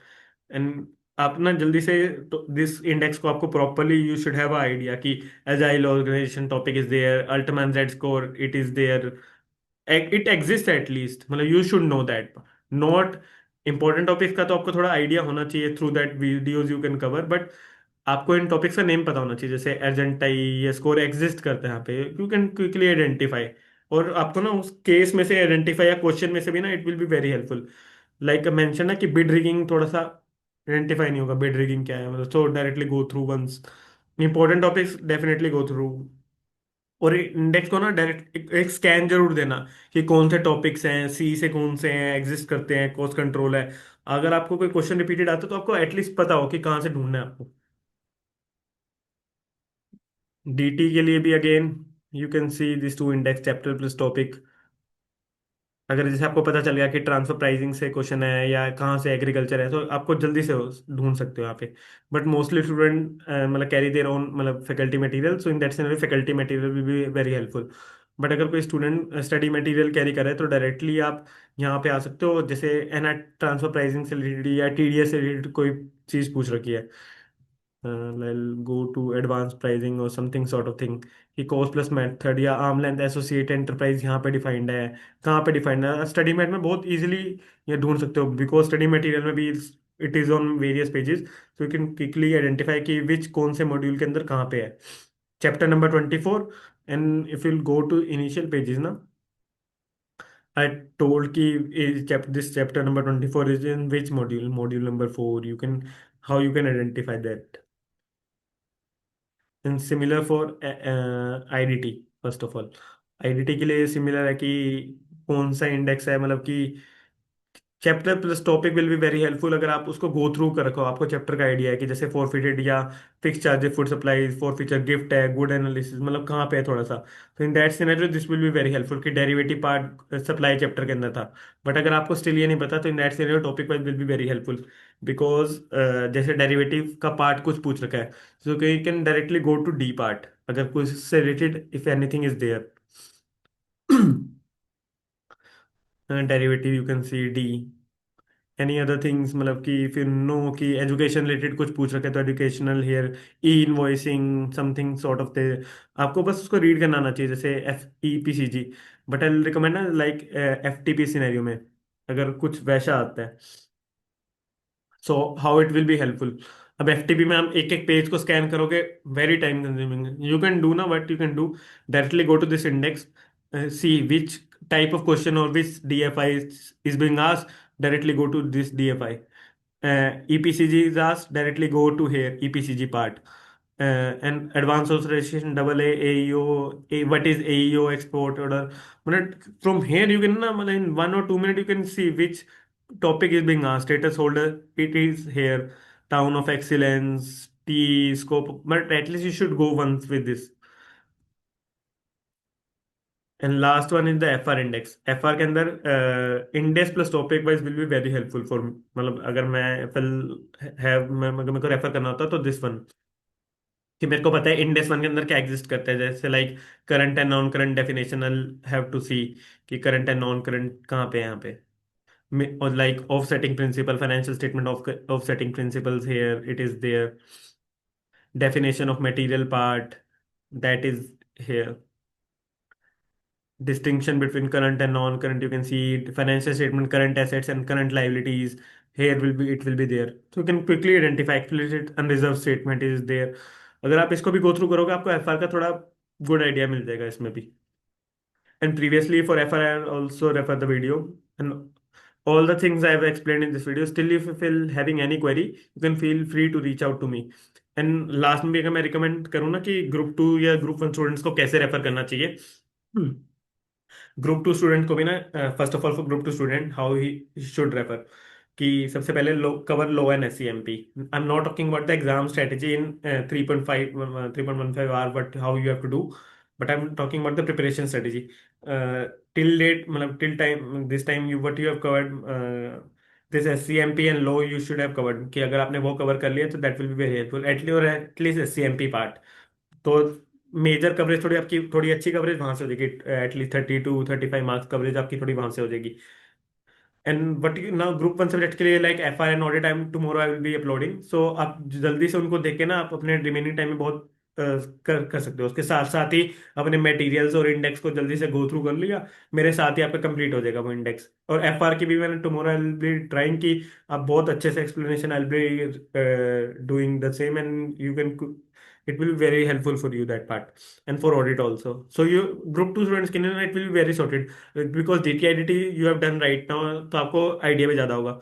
And आप ना जल्दी से this index को आपको properly you should have idea कि agile organization topic is there, Altman Z score it is there, it exist at least, मतलब you should know that. Not important topics का तो आपको थोड़ा आइडिया होना चाहिए, through that videos you can cover, but आपको इन टॉपिक्स का नेम पता होना चाहिए, जैसे अर्जेंटाई ये स्कोर एग्जिस्ट करते हैं यहाँ पे, यू कैन क्विकली आइडेंटिफाई। और आपको ना उस केस में से आइडेंटिफाई या क्वेश्चन में से भी ना it will be very helpful. Like mention ना कि बिड रिगिंग थोड़ा सा आइडेंटिफाई नहीं होगा, बिड रिगिंग क्या है मतलब, तो directly go through once important topics, definitely go through. और इंडेक्स को ना डायरेक्ट एक स्कैन जरूर देना कि कौन से टॉपिक्स हैं, सी से कौन से हैं, एग्जिस्ट करते हैं, कॉस्ट कंट्रोल है। अगर आपको कोई क्वेश्चन रिपीटेड आता है तो आपको एटलीस्ट पता हो कि कहाँ से ढूंढना है आपको। DT के लिए भी again you can see this 2 index chapter plus topic. अगर जैसे आपको पता चल गया कि ट्रांसफर प्राइसिंग से क्वेश्चन है या कहाँ से एग्रीकल्चर है, तो आपको जल्दी से ढूंढ सकते हो यहाँ पे। बट मोस्टली स्टूडेंट मतलब कैरी देयर ओन मतलब faculty material, so in that scenario faculty material will be very helpful. But अगर कोई स्टूडेंट स्टडी मटेरियल कैरी करे तो डायरेक्टली आप यहाँ पे आ सकते हो, जैसे एना ट्रांसफर प्राइसिंग से रिलेटेड या TDS से रिलेटेड कोई चीज़ पूछ रखी है, गो टू एडवांस प्राइसिंग और समथिंग सॉर्ट ऑफ थिंग, कि कॉस्ट प्लस मेथड या आर्म लेंथ एसोसिएट एंटरप्राइज यहाँ पे डिफाइंड है, कहाँ पे डिफाइंड है। स्टडी मेट में बहुत इजीली ये ढूंढ सकते हो, बिकॉज स्टडी मटेरियल में भी it is on various pages, so you can quickly identify कि विच कौन से मॉड्यूल के अंदर कहाँ पे है। chapter number 24. And if you'll go to initial pages now, I told ki this chapter number 24 is in which module? Module number 4. You can, how you can identify that. And similar for IDT, first of all IDT के लिए similar है कि कौन सा index है, मतलब कि chapter plus topic will be very helpful अगर आप उसको गो थ्रू कर रखो, आपको चैप्टर का आइडिया है कि जैसे फॉरफिटेड या fix charges food supplies forfeiture gift है गुड एनालिसिस, मतलब कहाँ पे है थोड़ा सा। तो in that scenario this will be very helpful कि डेरिवेटिव पार्ट सप्लाई चैप्टर के अंदर था। बट अगर आपको स्टिल ये नहीं पता तो in that scenario topic wise will be very helpful, because जैसे डेरिवेटिव का पार्ट कुछ पूछ रखा है, so you can directly go to D part अगर कुछ से related if anything is there. Derivative you can see D, any other things, मतलब कि फिर नो कि एजुकेशन रिलेटेड कुछ पूछ रखे तो educational here e invoicing something sort of the, आपको बस उसको रीड करना आना चाहिए जैसे F E P C G. But I recommend ना like F T P scenario में अगर कुछ वैसा आता है, so how it will be helpful. अब एफटीपी में आप एक एक पेज को स्कैन करोगे, very time consuming. You can do ना what you can do, directly go to this index, see which type of question or which DFI is being asked, directly go to this DFI. EPCG is asked, directly go to here EPCG part. And advanced authorization double A AEO, what is AEO export order, but from here you can in 1 or 2 minutes you can see which topic is being asked. Status holder, it is here, town of excellence, T scope, but at least you should go once with this. And last one is the FR index. FR के अंदर index plus topic wise will be very helpful for, मतलब अगर मैं FL है, मैं अगर मेरे को रेफर करना होता तो दिस वन, कि मेरे को पता है इंडेक्स वन के अंदर क्या एग्जिस्ट करता है, जैसे like current and non current definition I have to see कि करंट एंड नॉन करंट कहाँ पे है यहाँ पे। और like offsetting principle, financial statement of offsetting principles, here it is there, definition of material part, that is here, distinction between current and non-current, you can see financial statement, current assets and current liabilities, here will be, it will be there, so you can quickly identify explicit unreserved statement is there। अगर आप इसको भी go through करोगे आपको FR का थोड़ा good idea मिल जाएगा इसमें भी। And previously for FR, I also refer the video and all the things I have explained in this video. Still, if you feel having any query, you can feel free to reach out to me. And last में भी अगर मैं recommend करूँ ना कि group 2 या group 1 students को कैसे रेफर करना चाहिए, ग्रुप 2 स्टूडेंट को भी ना, first of all for group 2 student how he should refer, कि सबसे पहले law cover law and S C M P. I am not talking about the exam strategy in 3.15 hour but how you have to do, but I am talking about the preparation strategy till date, मतलब till time this time you what you have covered this S C M P and low you should have covered, कि अगर आपने वो cover कर लिया तो that will be very helpful at least S C M P part. तो major coverage थोड़ी आपकी, थोड़ी अच्छी कवरेज वहां से हो जाएगी, एटलीस्ट 30 to 35 मार्क्स कवरेज आपकी थोड़ी वहां से हो जाएगी। And but now group 1 subject के लिए like F R and audit time tomorrow I will be uploading, so आप जल्दी से उनको देख के ना आप अपने रिमेनिंग टाइम में बहुत कर सकते हो। उसके साथ साथ ही अपने मटेरियल्स और इंडेक्स को जल्दी से गो थ्रू कर लिया, मेरे साथ ही आपका कंप्लीट हो जाएगा वो इंडेक्स। और एफ आर की भी मैंने tomorrow I will be trying की आप बहुत अच्छे से explanation I will be doing the same and you can, it will be very helpful for you that part, and for audit also. So you group 2 students के लिए ना it will be very sorted, because DTIDT you have done right now, तो आपको idea भी ज़्यादा होगा।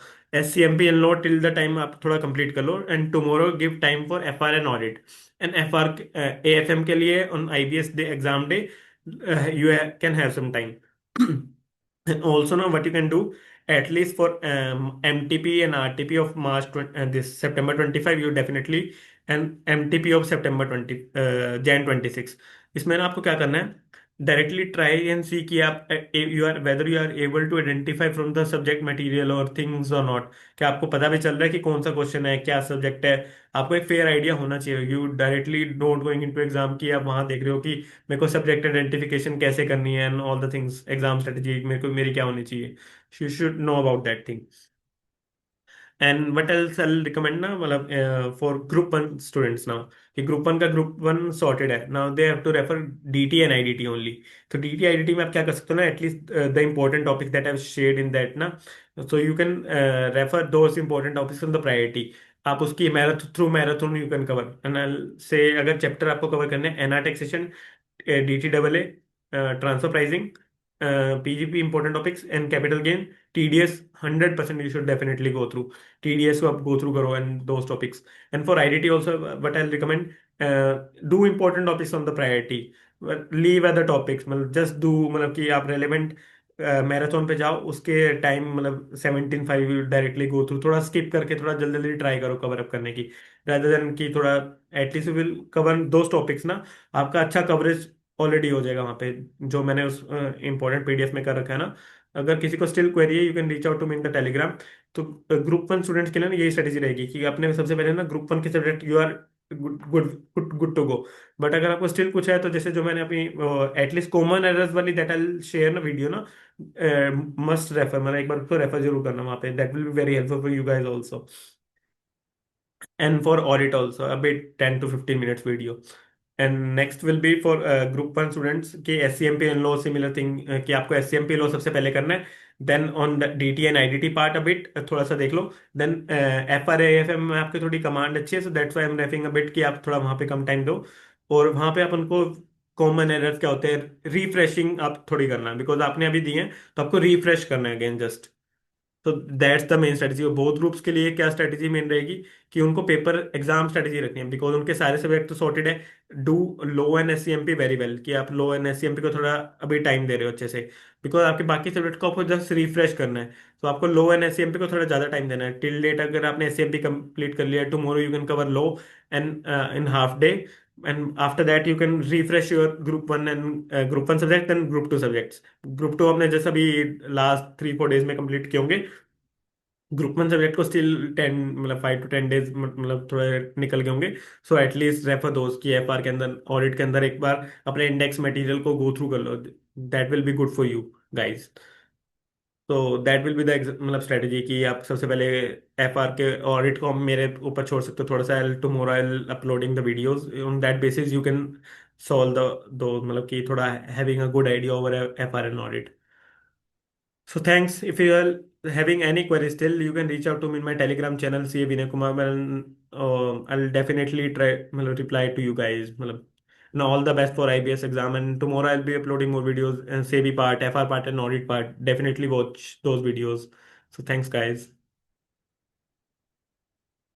SCMP and law till the time आप थोड़ा कंप्लीट कर लो, and tomorrow give time for FR and audit, and FR AFM के लिए on IBS day exam day you can have some time। And also now what you can do, at least for MTP and RTP of March 20, this September 25 you definitely, and MTP of September 20 Jan 26, इसमें ना आपको क्या करना है, directly try and see कि आप you are whether you are able to identify from the subject material और things और नॉट, क्या आपको पता भी चल रहा है कि कौन सा क्वेश्चन है क्या सब्जेक्ट है। आपको एक फेयर आइडिया होना चाहिए, you directly don't going into exam कि आप वहां देख रहे हो कि मेरे को सब्जेक्ट आइडेंटिफिकेशन कैसे करनी है and all the things, exam strategy मेरे को मेरी क्या होनी चाहिए, you should know about that thing. And what else I recommend ना, मतलब फॉर ग्रुप 1 स्टूडेंट्स नाउ, कि ग्रुप 1 का ग्रुप 1 सॉर्टेड है now, they have to refer DT and IDT only. तो डीटी आईडीटी में आप क्या कर सकते हो ना, at least the important topic that have shared in that ना, सो you can refer those important topics on the priority. आप उसकी मैराथन यू कैन कवर से, अगर चैप्टर आपको कवर करने हैं, NR taxation, DTAA, transfer pricing, PGP important topics and capital gain, TDS, 100% you should definitely go through. TDS को आप go through करो and those topics. And for IDT also but I recommend, do important topics on the priority, leave other topics, मतलब just do, मतलब कि आप relevant marathon पे जाओ, उसके टाइम मतलब 17:5 डायरेक्टली गो थ्रू, थोड़ा स्किप करके थोड़ा जल्दी जल्दी ट्राई करो कवर अप करने की, rather देन कि थोड़ा at least will cover those topics ना। आपका अच्छा कवरेज ऑलरेडी हो जाएगा वहाँ पे, जो मैंने उस इंपॉर्टेंट PDF में कर रखा है ना। अगर किसी को स्टिल क्वेरी है, you can reach out to me in the Telegram. तो ग्रुप 1 स्टूडेंट्स के लिए ना यही स्ट्रेटेजी रहेगी कि आपने सबसे पहले ना ग्रुप 1 के subject you are good good good good to go. But अगर आपको स्टिल कुछ है, तो जैसे जो मैंने अपनी एटलीस्ट कॉमन एरर्स वाली दैट आई शेयर ना वीडियो ना, मस्ट रेफर, मतलब एक बार उसको रेफर जरूर करना वहाँ पे, that will be very helpful for you guys also, and for audit also a bit 10 to 15 minutes video. And next will be for group 1 students कि SCMP and law similar thing, कि आपको SCMP law सबसे पहले करना है, then on the DT and IDT part a bit थोड़ा सा देख लो, then FRA AFM में आपकी थोड़ी कमांड अच्छी है, so that's why I'm referring a bit कि आप थोड़ा वहाँ पे कम टाइम दो, और वहाँ पे आप उनको कॉमन एरर्स क्या होते हैं रिफ्रेशिंग आप थोड़ी करना, बिकॉज आपने अभी दिए हैं, तो आपको रिफ्रेश करना है अगेन जस्ट। तो दैट्स द मेन स्ट्रेटजी। और बोथ ग्रुप्स के लिए क्या स्ट्रेटजी मेन रहेगी, कि उनको पेपर एग्जाम स्ट्रेटजी रखनी है, बिकॉज उनके सारे सब्जेक्ट तो सॉर्टेड है। Do low and SCMP very well, कि आप लो एंड SCMP को थोड़ा अभी टाइम दे रहे हो अच्छे से, बिकॉज आपके बाकी सब्जेक्ट को आपको जस्ट रिफ्रेश करना है। तो आपको लो एंड SCMP को थोड़ा ज़्यादा टाइम देना है टिल डेट। अगर आपने SCMP कंप्लीट कर लिया, tomorrow you can cover law and in half day, and after that you can refresh your group 1 and group 1 subject and group 2 subjects। group 2 आपने जैसे अभी लास्ट 3-4 डेज में कंप्लीट किए होंगे, ग्रुप 1 सब्जेक्ट को still 10, मतलब 5 to 10 डेज मतलब थोड़े निकल गए होंगे। सो एटलीस्ट रेफर दोस्त की FR के अंदर, ऑडिट के अंदर एक बार अपने इंडेक्स मटेरियल को गो थ्रू कर लो, that will be good for you guys. तो दैट विल बी द मतलब स्ट्रेटेजी, कि आप सबसे पहले FR के ऑडिट को मेरे ऊपर छोड़ सकते हो थोड़ा सा, tomorrow I will uploading the videos on that basis, you can solve the दो, मतलब कि थोड़ा having a good idea over FR and audit. So thanks. If you are having any queries still, you can reach out to me in my Telegram channel, CA Vinay Kumar, and I'll definitely try मतलब reply to you guys. मतलब and all the best for IBS exam. And tomorrow I'll be uploading more videos and CB part, FR part, and audit part. Definitely watch those videos. So thanks, guys.